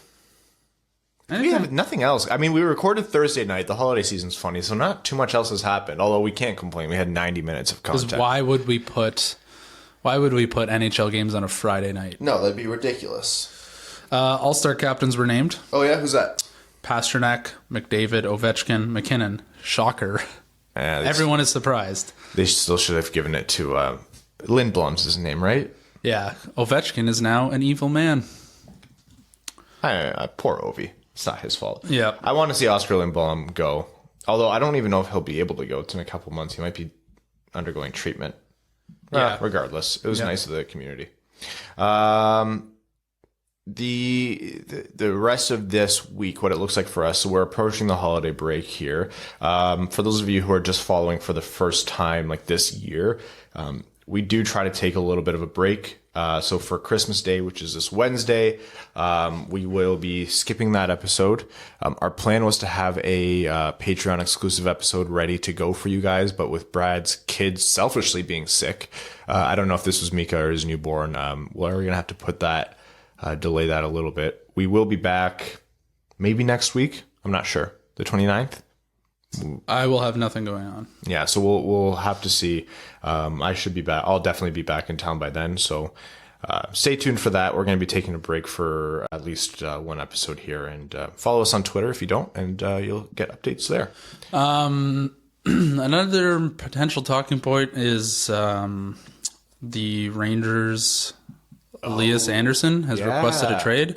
We have nothing else. I mean, we recorded Thursday night. The holiday season's funny, so not too much else has happened. Although we can't complain. We had 90 minutes of content. Why would we put NHL games on a Friday night? No, that'd be ridiculous. All-star captains were named. Oh, yeah? Who's that? Pasternak, McDavid, Ovechkin, McKinnon. Shocker. Everyone is surprised. They still should have given it to Lindblom's his name, right? Yeah. Ovechkin is now an evil man. Poor Ovi. It's not his fault. Yeah. I want to see Oscar Lindblom go. Although I don't even know if he'll be able to go. It's in a couple months. He might be undergoing treatment. Yeah. Regardless. It was nice of the community. The rest of this week, what it looks like for us, so we're approaching the holiday break here. For those of you who are just following for the first time like this year, we do try to take a little bit of a break. So for Christmas Day, which is this Wednesday, we will be skipping that episode. Our plan was to have a Patreon exclusive episode ready to go for you guys, but with Brad's kids selfishly being sick, I don't know if this was Mika or his newborn. We're going to have to put that, delay that a little bit. We will be back maybe next week. I'm not sure. The 29th? I will have nothing going on. Yeah, so we'll have to see. I should be back. I'll definitely be back in town by then. So stay tuned for that. We're going to be taking a break for at least one episode here. And follow us on Twitter if you don't, and you'll get updates there. Another potential talking point is the Rangers' Lias Andersson has requested a trade.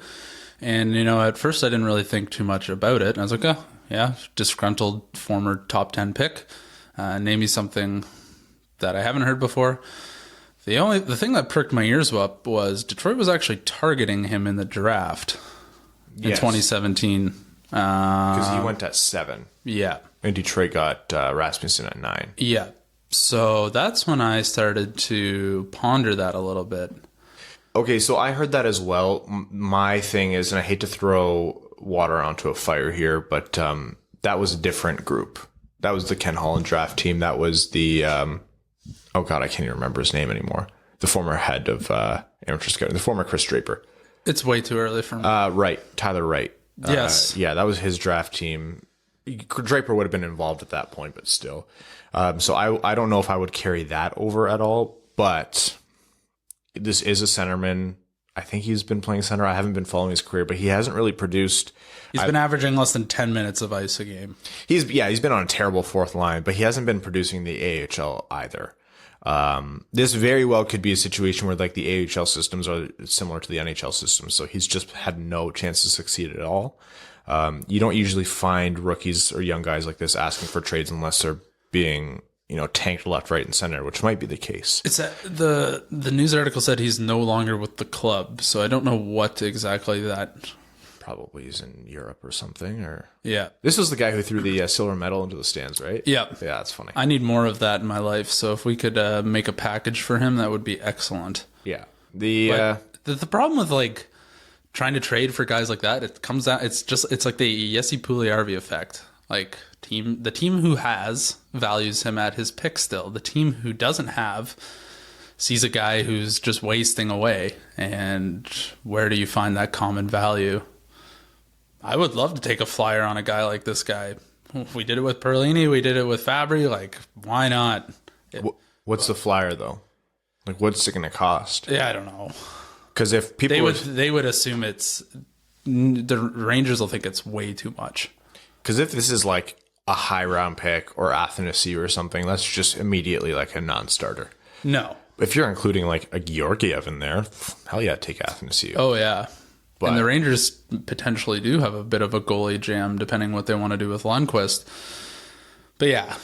And, at first I didn't really think too much about it. I was like, oh, yeah, disgruntled former top 10 pick. Name me something that I haven't heard before. The thing that pricked my ears up was Detroit was actually targeting him in the draft in 2017. Because he went at 7. Yeah. And Detroit got Rasmussen at 9. Yeah. So that's when I started to ponder that a little bit. Okay, so I heard that as well. My thing is, and I hate to throw water onto a fire here, but that was a different group. That was the Ken Holland draft team. That was the oh god, I can't even remember his name anymore. The former head of amateur scouting, the former Chris Draper. It's way too early for me. Right, Tyler Wright. Yes, yeah, that was his draft team. Draper would have been involved at that point, but still. So I don't know if I would carry that over at all, but this is a centerman. I think he's been playing center. I haven't been following his career, but he hasn't really produced. He's been averaging less than 10 minutes of ice a game. He's been on a terrible fourth line, but he hasn't been producing the AHL either. This very well could be a situation where like the AHL systems are similar to the NHL systems, so he's just had no chance to succeed at all. You don't usually find rookies or young guys like this asking for trades unless they're being tanked left, right, and center, which might be the case. It's the news article said he's no longer with the club, so I don't know what exactly that. Probably he's in Europe or something. Or yeah, this was the guy who threw the silver medal into the stands, right? Yeah, yeah, that's funny. I need more of that in my life, so if we could make a package for him, that would be excellent. Yeah, the problem with like trying to trade for guys like that, it comes out. It's like the Jesse Puljujärvi effect. Like the team who has values him at his pick still. The team who doesn't have sees a guy who's just wasting away. And where do you find that common value? I would love to take a flyer on a guy like this guy. We did it with Perlini. We did it with Fabry. Like, why not? What's the flyer though? Like, what's it going to cost? Yeah, I don't know. Because if people they would assume the Rangers will think it's way too much. Because if this is like a high round pick or Athanasiou or something, that's just immediately like a non-starter. No. If you're including like a Georgiev in there, hell yeah, take Athanasiou. Oh, yeah. But, and the Rangers potentially do have a bit of a goalie jam, depending what they want to do with Lundqvist. But yeah,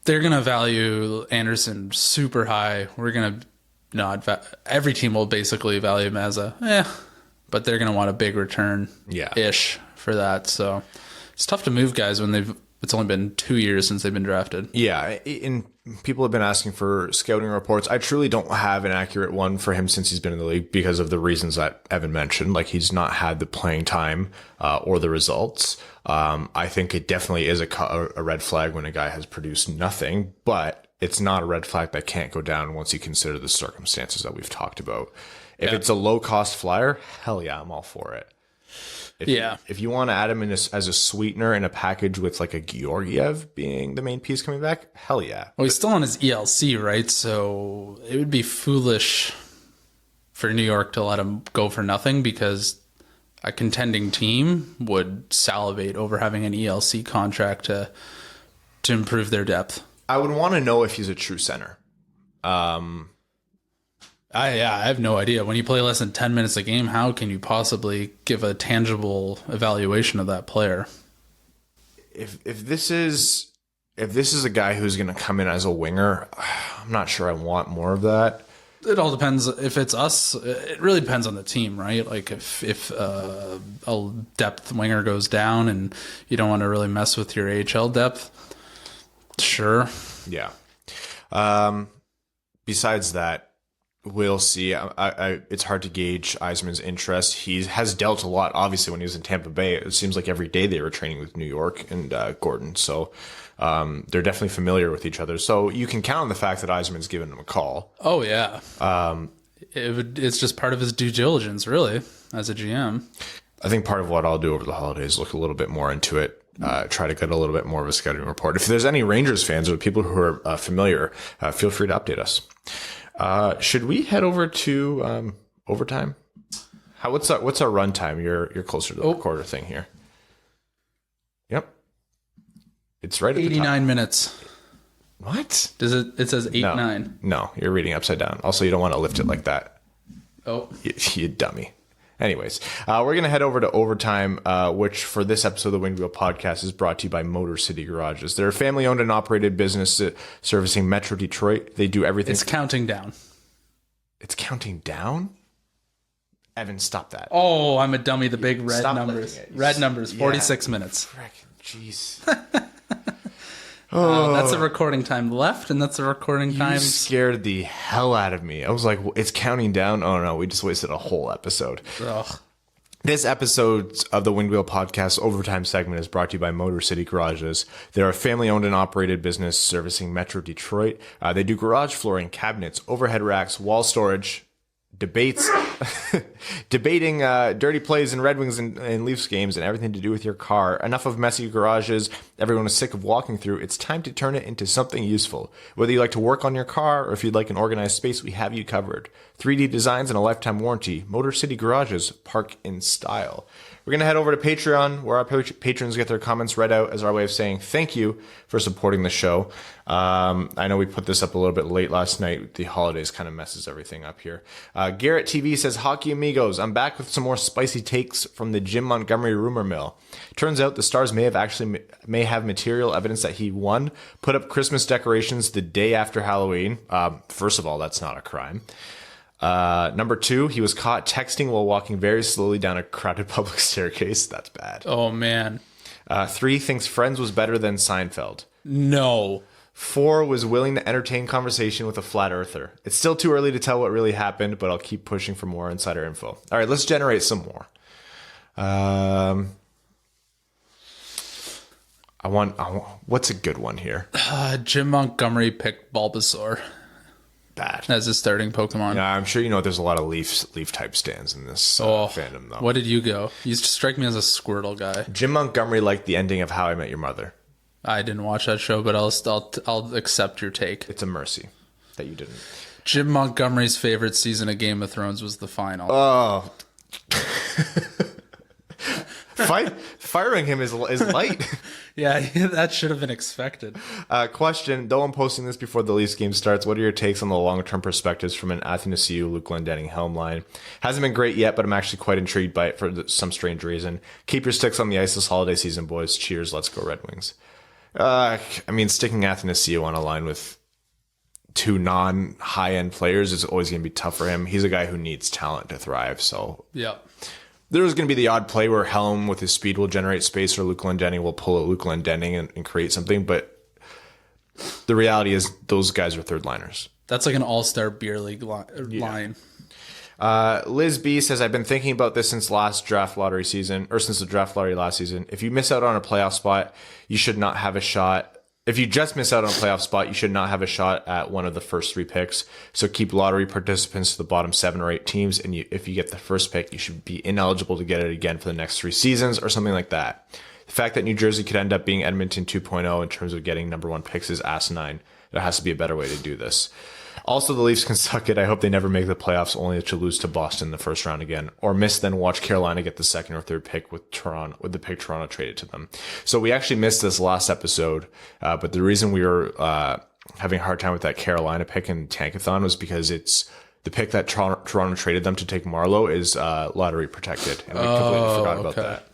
they're going to value Anderson super high. We're going to not... every team will basically value him as but they're going to want a big return-ish for that, so... It's tough to move guys when it's only been 2 years since they've been drafted. Yeah, and people have been asking for scouting reports. I truly don't have an accurate one for him since he's been in the league because of the reasons that Evan mentioned. Like, he's not had the playing time or the results. I think it definitely is a red flag when a guy has produced nothing, but it's not a red flag that can't go down once you consider the circumstances that we've talked about. If it's a low-cost flyer, hell yeah, I'm all for it. If you want to add him in as a sweetener in a package with like a Georgiev being the main piece coming back, hell yeah. Well, he's still on his ELC, right? So it would be foolish for New York to let him go for nothing because a contending team would salivate over having an ELC contract to improve their depth. I would want to know if he's a true center. I have no idea. When you play less than 10 minutes a game, how can you possibly give a tangible evaluation of that player? If this is a guy who's going to come in as a winger, I'm not sure I want more of that. It all depends. If it's us, it really depends on the team, right? Like if a depth winger goes down and you don't want to really mess with your AHL depth, sure. Yeah. Besides that, we'll see. It's hard to gauge Yzerman's interest. He has dealt a lot, obviously, when he was in Tampa Bay. It seems like every day they were training with New York and Gordon. So they're definitely familiar with each other. So you can count on the fact that Yzerman's given him a call. Oh, yeah. It's just part of his due diligence, really, as a GM. I think part of what I'll do over the holidays, look a little bit more into it. Try to get a little bit more of a scouting report. If there's any Rangers fans or people who are familiar, feel free to update us. Should we head over to overtime? What's our run time? You're closer to the recorder thing here. Yep, it's right at 89 minutes. What? Does it? It says 89. No, you're reading upside down. Also, you don't want to lift it like that. Oh, you dummy. Anyways, we're going to head over to overtime, which for this episode of the Winged Wheel Podcast is brought to you by Motor City Garages. They're a family-owned and operated business servicing Metro Detroit. They do everything. It's counting down. It's counting down? Evan, stop that. Oh, I'm a dummy. The big red Stop numbers. Red numbers, 46 minutes. Frick, jeez. That's the recording time left, and that's the recording time. You scared the hell out of me. I was like, it's counting down. Oh, no, we just wasted a whole episode. Ugh. This episode of the Wind Wheel Podcast Overtime segment is brought to you by Motor City Garages. They're a family-owned and operated business servicing Metro Detroit. They do garage flooring, cabinets, overhead racks, wall storage, debating dirty plays in Red Wings and Leafs games and everything to do with your car. Enough of messy garages everyone is sick of walking through. It's time to turn it into something useful. Whether you like to work on your car or if you'd like an organized space, we have you covered. 3D designs and a lifetime warranty. Motor City Garages, park in style. We're going to head over to Patreon, where our patrons get their comments read out as our way of saying thank you for supporting the show. I know we put this up a little bit late last night. The holidays kind of messes everything up here. Garrett TV says, Hockey Amigos, I'm back with some more spicy takes from the Jim Montgomery rumor mill. Turns out the Stars may have material evidence that he, one, put up Christmas decorations the day after Halloween. First of all, that's not a crime. Number two, he was caught texting while walking very slowly down a crowded public staircase. That's bad. Oh, man. Three, thinks Friends was better than Seinfeld. No. Four, was willing to entertain conversation with a flat earther. It's still too early to tell what really happened, but I'll keep pushing for more insider info. All right, let's generate some more. I want what's a good one here? Jim Montgomery picked Bulbasaur. Bad. As a starting Pokemon. Yeah, I'm sure you know there's a lot of Leaf type stands in this fandom, though. What did you go? You strike me as a Squirtle guy. Jim Montgomery liked the ending of How I Met Your Mother. I didn't watch that show, but I'll accept your take. It's a mercy that you didn't. Jim Montgomery's favorite season of Game of Thrones was the final. Oh. Firing him is light. Yeah, that should have been expected. Question, though I'm posting this before the Leafs game starts, what are your takes on the long-term perspectives from an Athanasiou, Luke Glendening helm line? Hasn't been great yet, but I'm actually quite intrigued by it for some strange reason. Keep your sticks on the ice this holiday season, boys. Cheers, let's go Red Wings. Sticking Athanasiou on a line with two non-high-end players is always going to be tough for him. He's a guy who needs talent to thrive, so... Yeah. There's going to be the odd play where Helm with his speed will generate space or Luke Glendening will pull a Luke Glendening and create something. But the reality is those guys are third liners. That's like an all-star beer league line. Liz B says, I've been thinking about this since last draft lottery season, or since the draft lottery last season. If you miss out on a playoff spot, you should not have a shot. If you just miss out on a playoff spot, you should not have a shot at one of the first 3 picks. So keep lottery participants to the bottom 7 or 8 teams. And if you get the first pick, you should be ineligible to get it again for the next 3 seasons or something like that. The fact that New Jersey could end up being Edmonton 2.0 in terms of getting number 1 picks is asinine. There has to be a better way to do this. Also, the Leafs can suck it. I hope they never make the playoffs only to lose to Boston in the first round again, or miss then watch Carolina get the 2nd or 3rd pick with the pick Toronto traded to them. So we actually missed this last episode, but the reason we were having a hard time with that Carolina pick in Tankathon was because it's the pick that Toronto traded them to take Marlowe is lottery protected, and we completely forgot about that.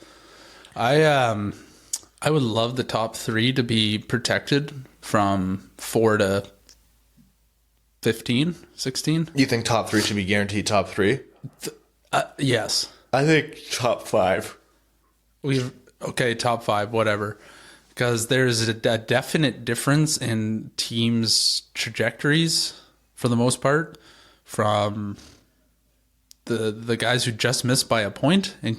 I would love the top 3 to be protected from 4 to 15, 16. You think top 3 should be guaranteed top 3? Yes. I think top 5. Top 5, whatever. Because there's a definite difference in teams' trajectories for the most part from the guys who just missed by a point and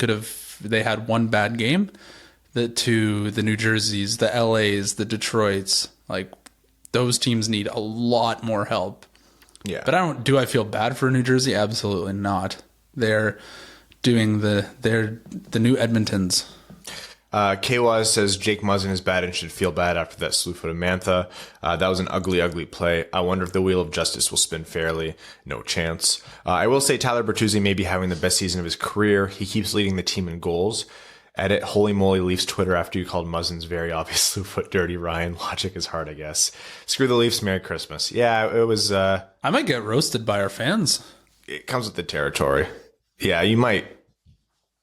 they had one bad game to the New Jerseys, the LAs, the Detroits. Like, those teams need a lot more help. Yeah. But do I feel bad for New Jersey? Absolutely not. They're doing the new Edmontons. Kwaz says Jake Muzzin is bad and should feel bad after that slew foot of Mantha. That was an ugly, ugly play. I wonder if the wheel of justice will spin fairly. No chance. I will say Tyler Bertuzzi may be having the best season of his career. He keeps leading the team in goals. Edit Holy Moly Leafs Twitter after you called Muzzin's very obvious slew foot dirty. Ryan, logic is hard, I guess. Screw the Leafs. Merry Christmas. Yeah, it was. I might get roasted by our fans. It comes with the territory. Yeah, you might.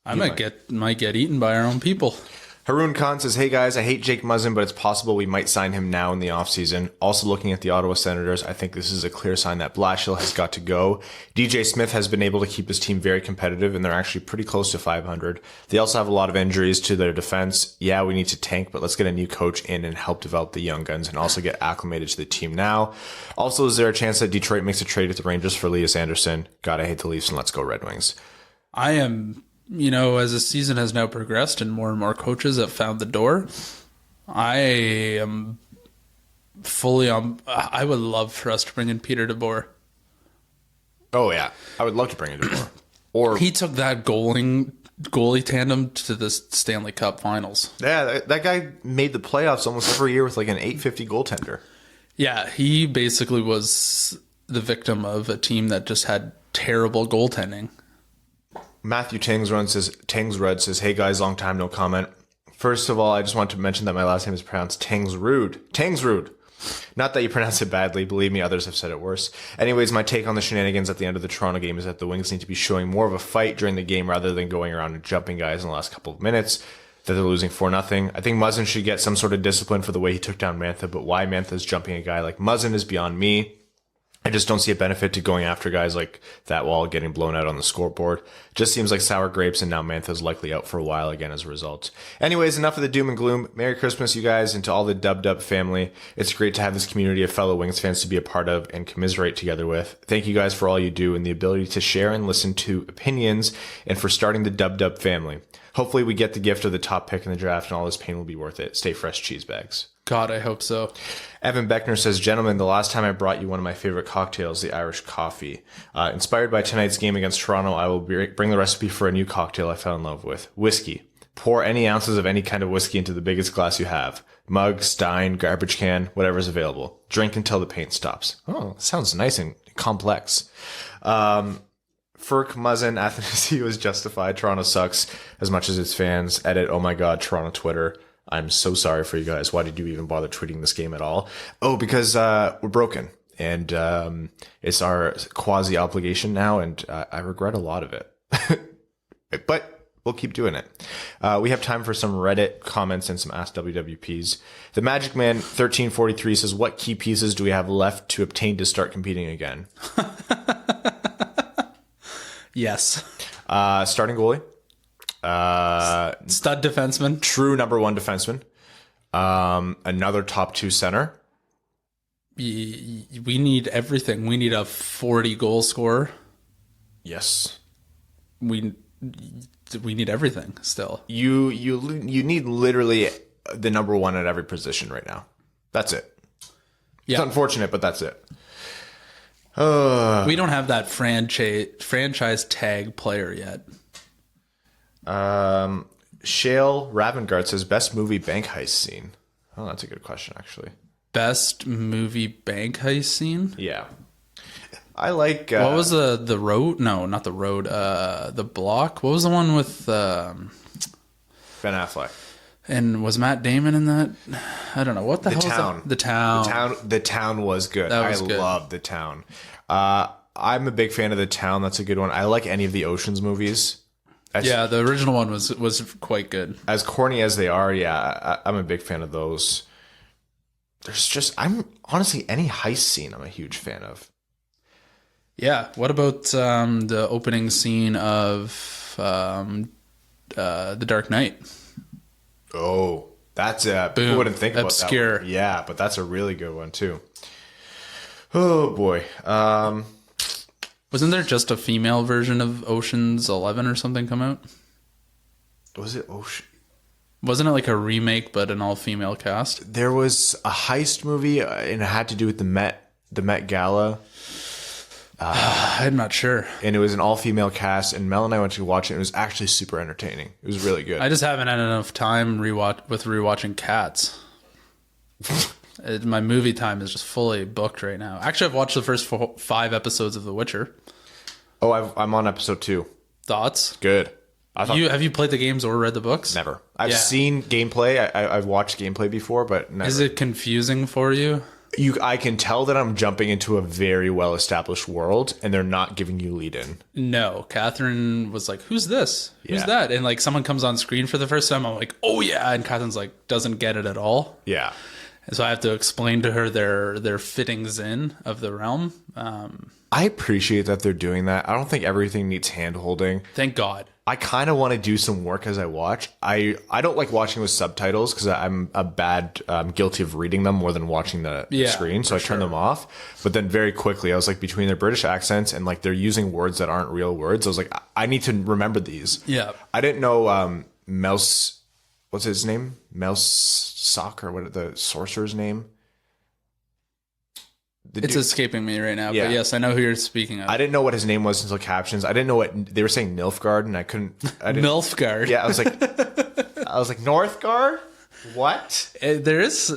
I might get eaten by our own people. Haroon Khan says, hey guys, I hate Jake Muzzin, but it's possible we might sign him now in the offseason. Also looking at the Ottawa Senators, I think this is a clear sign that Blashill has got to go. DJ Smith has been able to keep his team very competitive, and they're actually pretty close to 500. They also have a lot of injuries to their defense. Yeah, we need to tank, but let's get a new coach in and help develop the young guns and also get acclimated to the team now. Also, is there a chance that Detroit makes a trade with the Rangers for Lias Andersson? God, I hate the Leafs, and let's go Red Wings. I am... as the season has now progressed and more coaches have found the door, I am fully on. I would love for us to bring in Peter DeBoer. Oh, yeah. I would love to bring in DeBoer. Or he took that goalie tandem to the Stanley Cup Finals. Yeah, that guy made the playoffs almost every year with like an .850 goaltender. Yeah, he basically was the victim of a team that just had terrible goaltending. Matthew Tangsrud says, hey guys, long time, no comment. First of all, I just want to mention that my last name is pronounced Tangsrud. Tangsrud. Not that you pronounce it badly. Believe me, others have said it worse. Anyways, my take on the shenanigans at the end of the Toronto game is that the Wings need to be showing more of a fight during the game rather than going around and jumping guys in the last couple of minutes. That they're losing 4-0. I think Muzzin should get some sort of discipline for the way he took down Mantha, but why Mantha's jumping a guy like Muzzin is beyond me. I just don't see a benefit to going after guys like that while getting blown out on the scoreboard. Just seems like sour grapes, and now Mantha's likely out for a while again as a result. Anyways, enough of the doom and gloom. Merry Christmas, you guys, and to all the Dub family. It's great to have this community of fellow Wings fans to be a part of and commiserate together with. Thank you guys for all you do and the ability to share and listen to opinions, and for starting the Dub family. Hopefully we get the gift of the top pick in the draft, and all this pain will be worth it. Stay fresh, cheese bags. God, I hope so. Evan Beckner says, gentlemen, the last time I brought you one of my favorite cocktails, the Irish coffee. Inspired by tonight's game against Toronto, I will bring the recipe for a new cocktail I fell in love with. Whiskey. Pour any ounces of any kind of whiskey into the biggest glass you have. Mug, stein, garbage can, whatever's available. Drink until the pain stops. Oh, sounds nice and complex. Ferk Muzzin, Athanasiou is justified. Toronto sucks as much as its fans. Edit, oh my god, Toronto Twitter. I'm so sorry for you guys. Why did you even bother tweeting this game at all? Oh, because we're broken. And it's our quasi obligation now, and I regret a lot of it. But we'll keep doing it. We have time for some Reddit comments and some Ask WWPs. The Magic Man 1343 says, what key pieces do we have left to obtain to start competing again? Yes. Starting goalie. Stud defenseman. True number one defenseman. Another top two center. We need everything. We need a 40 goal scorer. Yes. We need everything still. You need literally the number one at every position right now. That's it. Yeah. It's unfortunate, but that's it. We don't have that franchise tag player yet. Shale Ravengard says best movie bank heist scene. Oh, that's a good question, actually. Best movie bank heist scene? Yeah. I like... what was the road? No, not the road. The block? What was the one with... Ben Affleck. And was Matt Damon in that? I don't know. What the hell Town. was that? The Town. The Town was good. That was good. Loved The Town. I'm a big fan of The Town. That's a good one. I like any of the Ocean's movies. Yeah, the original one was quite good. As corny as they are, yeah, I'm a big fan of those. I'm honestly, any heist scene I'm a huge fan of. Yeah. What about the opening scene of The Dark Knight? Oh, that's people wouldn't think about obscure. That one. Yeah, but that's a really good one too. Oh boy. Wasn't there just a female version of Ocean's 11 or something come out? Was it Ocean? Wasn't it like a remake but an all-female cast? There was a heist movie and it had to do with the Met Gala. I'm not sure. And it was an all-female cast, and Mel and I went to watch it. And it was actually super entertaining. It was really good. I just haven't had enough time rewatching Cats. My movie time is just fully booked right now. Actually, I've watched the first 5 episodes of The Witcher. Oh, I'm on episode 2. Thoughts? Good. Have you played the games or read the books? Never. I've seen gameplay. I've watched gameplay before, but never. Is it confusing for you? I can tell that I'm jumping into a very well-established world, and they're not giving you lead-in. No. Catherine was like, who's this? Who's that? And like someone comes on screen for the first time, I'm like, oh yeah. And Catherine's like, doesn't get it at all. Yeah. And so I have to explain to her their fittings in of the realm. I appreciate that they're doing that. I don't think everything needs hand-holding. Thank God. I kind of want to do some work as I watch. I don't like watching with subtitles because I'm guilty of reading them more than watching the screen. So I turn them off. But then very quickly, I was like, between their British accents and like they're using words that aren't real words, I was like, I need to remember these. Yeah. I didn't know Mouse, what's his name? Mouse Sock, or what the sorcerer's name? It's escaping me right now, Yeah. but yes, I know who you're speaking of. I didn't know what his name was until captions. I didn't know what they were saying. Nilfgaard, and I didn't. Nilfgaard. Yeah, I was like Northgard. What? There is,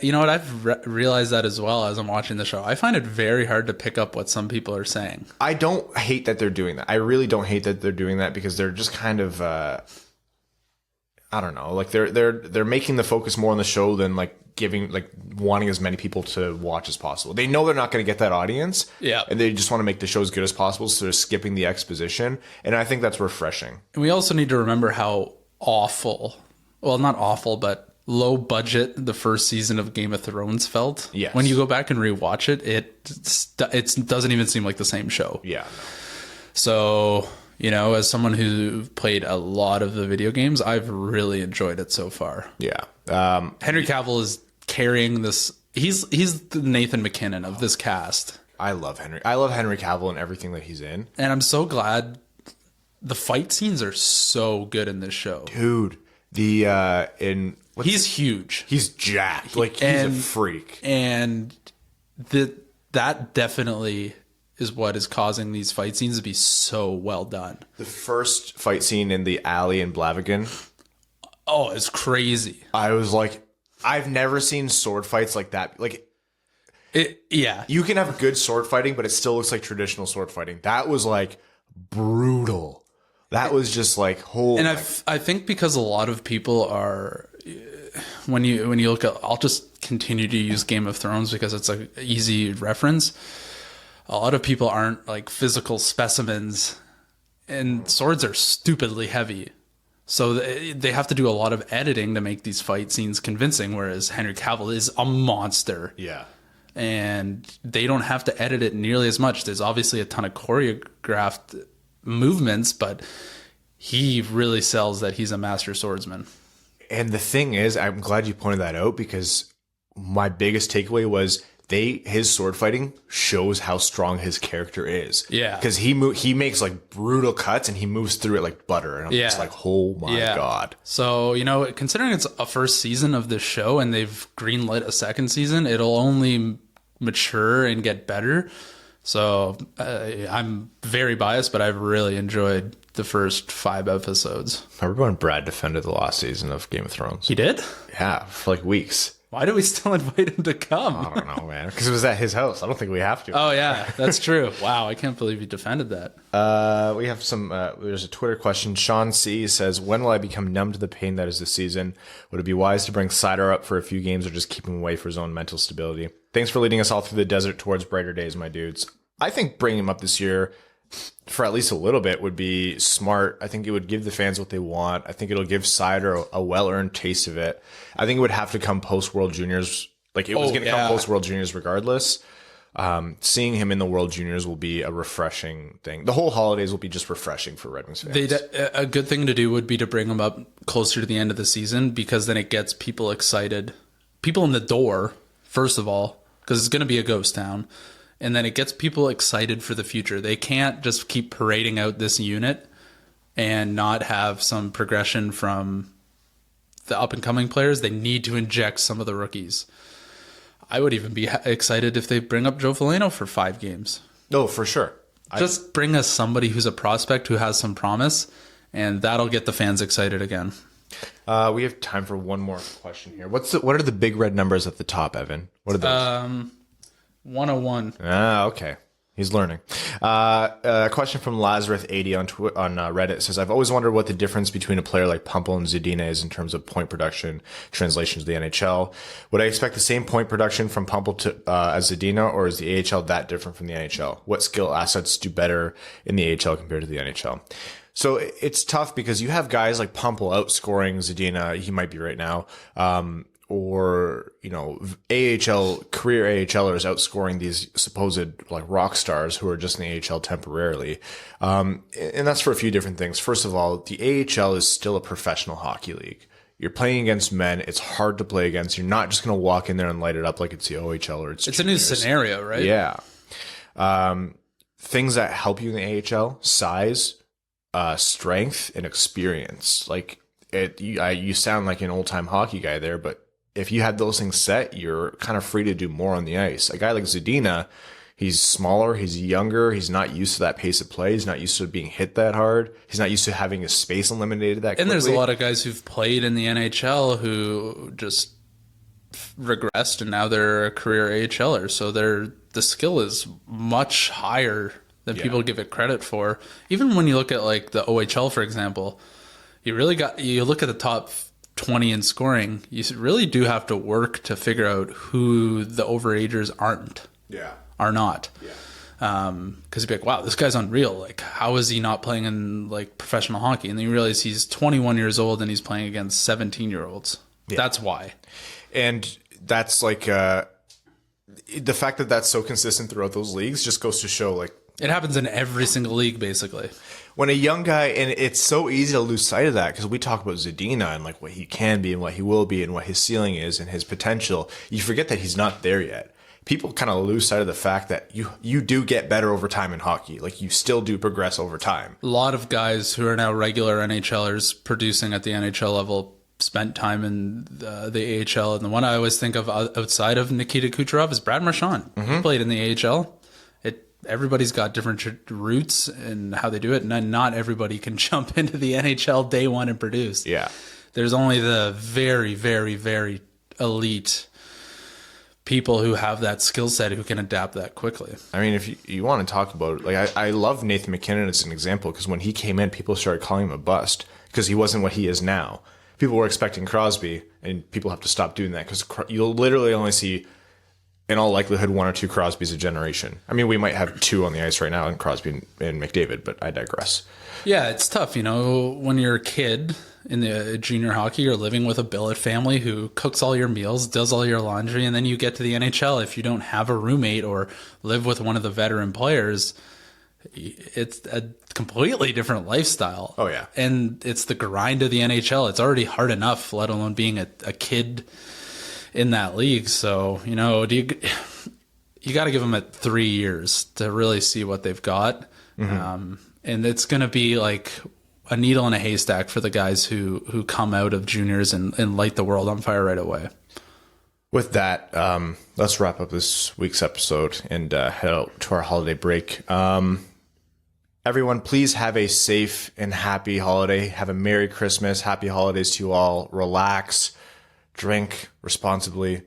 you know what? I've realized that as well as I'm watching the show. I find it very hard to pick up what some people are saying. I don't hate that they're doing that. I really don't hate that they're doing that because they're just kind of, I don't know, like they're making the focus more on the show than like wanting as many people to watch as possible. They know they're not going to get that audience. Yeah. And they just want to make the show as good as possible. So they're skipping the exposition. And I think that's refreshing. And we also need to remember how awful, well, not awful, but low budget the first season of Game of Thrones felt. Yes. When you go back and rewatch it, it doesn't even seem like the same show. Yeah. No. So, you know, as someone who played a lot of the video games, I've really enjoyed it so far. Yeah. Henry Cavill is carrying this. He's the Nathan McKinnon of this cast. I love Henry Cavill and everything that he's in. And I'm so glad the fight scenes are so good in this show. Dude, he's huge. He's jacked. He's a freak. And that definitely is what is causing these fight scenes to be so well done. The first fight scene in the alley in Blaviken. Oh, it's crazy. I was like, I've never seen sword fights like that. Like, you can have good sword fighting, but it still looks like traditional sword fighting. That was like brutal. That was just like, holy. And I think because a lot of people are, when you look at, I'll just continue to use Game of Thrones because it's an easy reference. A lot of people aren't like physical specimens, and swords are stupidly heavy. So they have to do a lot of editing to make these fight scenes convincing, whereas Henry Cavill is a monster. Yeah. And they don't have to edit it nearly as much. There's obviously a ton of choreographed movements, but he really sells that he's a master swordsman. And the thing is, I'm glad you pointed that out because my biggest takeaway was his sword fighting shows how strong his character is. Yeah. Because he makes like brutal cuts and he moves through it like butter. And I'm just like, oh my God. So, considering it's a first season of this show and they've greenlit a second season, it'll only mature and get better. So I'm very biased, but I've really enjoyed the first 5 episodes. Remember when Brad defended the last season of Game of Thrones? He did? Yeah, for like weeks. Why do we still invite him to come? I don't know, man. Because it was at his house. I don't think we have to. Oh, yeah, that's true. Wow, I can't believe he defended that. We have there's a Twitter question. Sean C. says, when will I become numb to the pain that is this season? Would it be wise to bring Cider up for a few games or just keep him away for his own mental stability? Thanks for leading us all through the desert towards brighter days, my dudes. I think bringing him up this year for at least a little bit would be smart. I think it would give the fans what they want. I think it'll give Cider a well-earned taste of it. I think it would have to come post-World Juniors. Like, it was going to come post-World Juniors regardless. Seeing him in the World Juniors will be a refreshing thing. The whole holidays will be just refreshing for Red Wings fans. A good thing to do would be to bring him up closer to the end of the season, because then it gets people excited. People in the door, first of all, because it's going to be a ghost town. And then it gets people excited for the future. They can't just keep parading out this unit and not have some progression from the up-and-coming players. They need to inject some of the rookies. I would even be excited if they bring up Joe Veleno for 5 games. Oh, for sure. Just bring us somebody who's a prospect who has some promise, and that'll get the fans excited again. We have time for one more question here. What are the big red numbers at the top, Evan? What are those? 101. Okay. He's learning. A question from Lazarus80 on Reddit says, I've always wondered what the difference between a player like Pumpel and Zadina is in terms of point production translation to the NHL. Would I expect the same point production from Pumpel as Zadina, or is the AHL that different from the NHL? What skill assets do better in the AHL compared to the NHL? So it's tough because you have guys like Pumpel outscoring Zadina. He might be right now. Or, AHL, career AHLers outscoring these supposed like rock stars who are just in the AHL temporarily. And that's for a few different things. First of all, the AHL is still a professional hockey league. You're playing against men. It's hard to play against. You're not just going to walk in there and light it up like it's the OHL or it's a new scenario, right? Yeah. Things that help you in the AHL, size, strength, and experience. Like you sound like an old time hockey guy there, but if you had those things set, you're kind of free to do more on the ice. A guy like Zadina, he's smaller, he's younger, he's not used to that pace of play, he's not used to being hit that hard, he's not used to having his space eliminated that quickly. And there's a lot of guys who've played in the NHL who just regressed and now they're a career AHLer. So the skill is much higher than people give it credit for. Even when you look at like the OHL, for example, you look at the top 20 in scoring, you really do have to work to figure out who the overagers are not. Because you'd be like, wow, this guy's unreal. Like, how is he not playing in like professional hockey? And then you realize he's 21 years old and he's playing against 17-year-olds. That's why. And that's like the fact that that's so consistent throughout those leagues just goes to show like it happens in every single league, basically. When a young guy, and it's so easy to lose sight of that because we talk about Zadina and like what he can be and what he will be and what his ceiling is and his potential. You forget that he's not there yet. People kind of lose sight of the fact that you do get better over time in hockey. Like you still do progress over time. A lot of guys who are now regular NHLers producing at the NHL level spent time in the AHL. And the one I always think of outside of Nikita Kucherov is Brad Marchand. He played in the AHL. Everybody's got different routes and how they do it, and not everybody can jump into the NHL day one and produce. Yeah. There's only the very, very, very elite people who have that skill set who can adapt that quickly. I mean, if you want to talk about, like, I love Nathan McKinnon as an example because when he came in, people started calling him a bust because he wasn't what he is now. People were expecting Crosby, and people have to stop doing that because you'll literally only see, in all likelihood, 1 or 2 Crosbys a generation. I mean, we might have 2 on the ice right now in Crosby and McDavid, but I digress. Yeah, it's tough. When you're a kid in the junior hockey, you're living with a billet family who cooks all your meals, does all your laundry, and then you get to the NHL. If you don't have a roommate or live with one of the veteran players, it's a completely different lifestyle. Oh, yeah. And it's the grind of the NHL. It's already hard enough, let alone being a kid in that league. So, you got to give them at 3 years to really see what they've got. And it's going to be like a needle in a haystack for the guys who come out of juniors and light the world on fire right away. With that, let's wrap up this week's episode and head out to our holiday break. Everyone, please have a safe and happy holiday. Have a Merry Christmas. Happy holidays to you all. Relax, drink responsibly.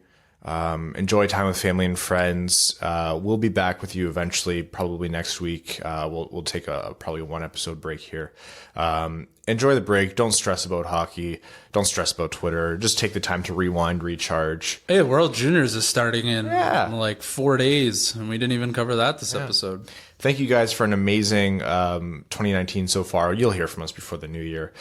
Enjoy time with family and friends. We'll be back with you eventually, probably next week. We'll take a probably 1 episode break here. Enjoy the break. Don't stress about hockey. Don't stress about Twitter. Just take the time to rewind, recharge. Hey, World Juniors is starting in like 4 days, and we didn't even cover that this episode. Thank you guys for an amazing 2019 so far. You'll hear from us before the new year.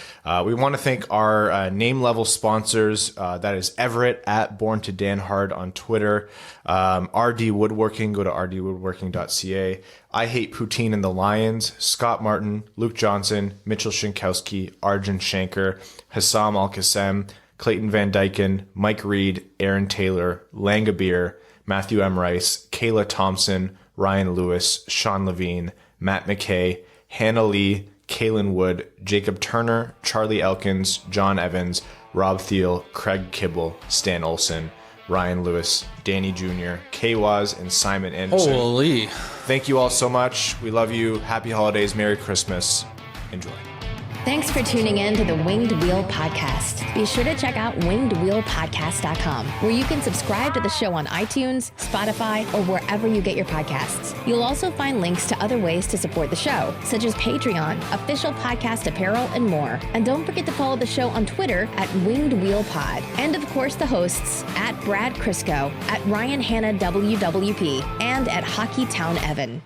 We want to thank our name level sponsors. That is Everett at Born to Dan Hard on Twitter. RD Woodworking. Go to rdwoodworking.ca. I Hate Poutine and the Lions. Scott Martin, Luke Johnson, Mitchell Shinkowski, Arjun Shankar, Hassam Al-Qassem, Clayton Van Dyken, Mike Reed, Aaron Taylor, Langabir, Matthew M. Rice, Kayla Thompson, Ryan Lewis, Sean Levine, Matt McKay, Hannah Lee, Kaylin Wood, Jacob Turner, Charlie Elkins, John Evans, Rob Thiel, Craig Kibble, Stan Olson, Ryan Lewis, Danny Jr., K-Waz, and Simon Anderson. Holy. Thank you all so much. We love you. Happy holidays. Merry Christmas. Enjoy. Thanks for tuning in to the Winged Wheel Podcast. Be sure to check out wingedwheelpodcast.com, where you can subscribe to the show on iTunes, Spotify, or wherever you get your podcasts. You'll also find links to other ways to support the show, such as Patreon, official podcast apparel, and more. And don't forget to follow the show on Twitter at Winged Wheel Pod. And of course, the hosts at Brad Crisco, at Ryan Hanna WWP, and at Hockey Town Evan.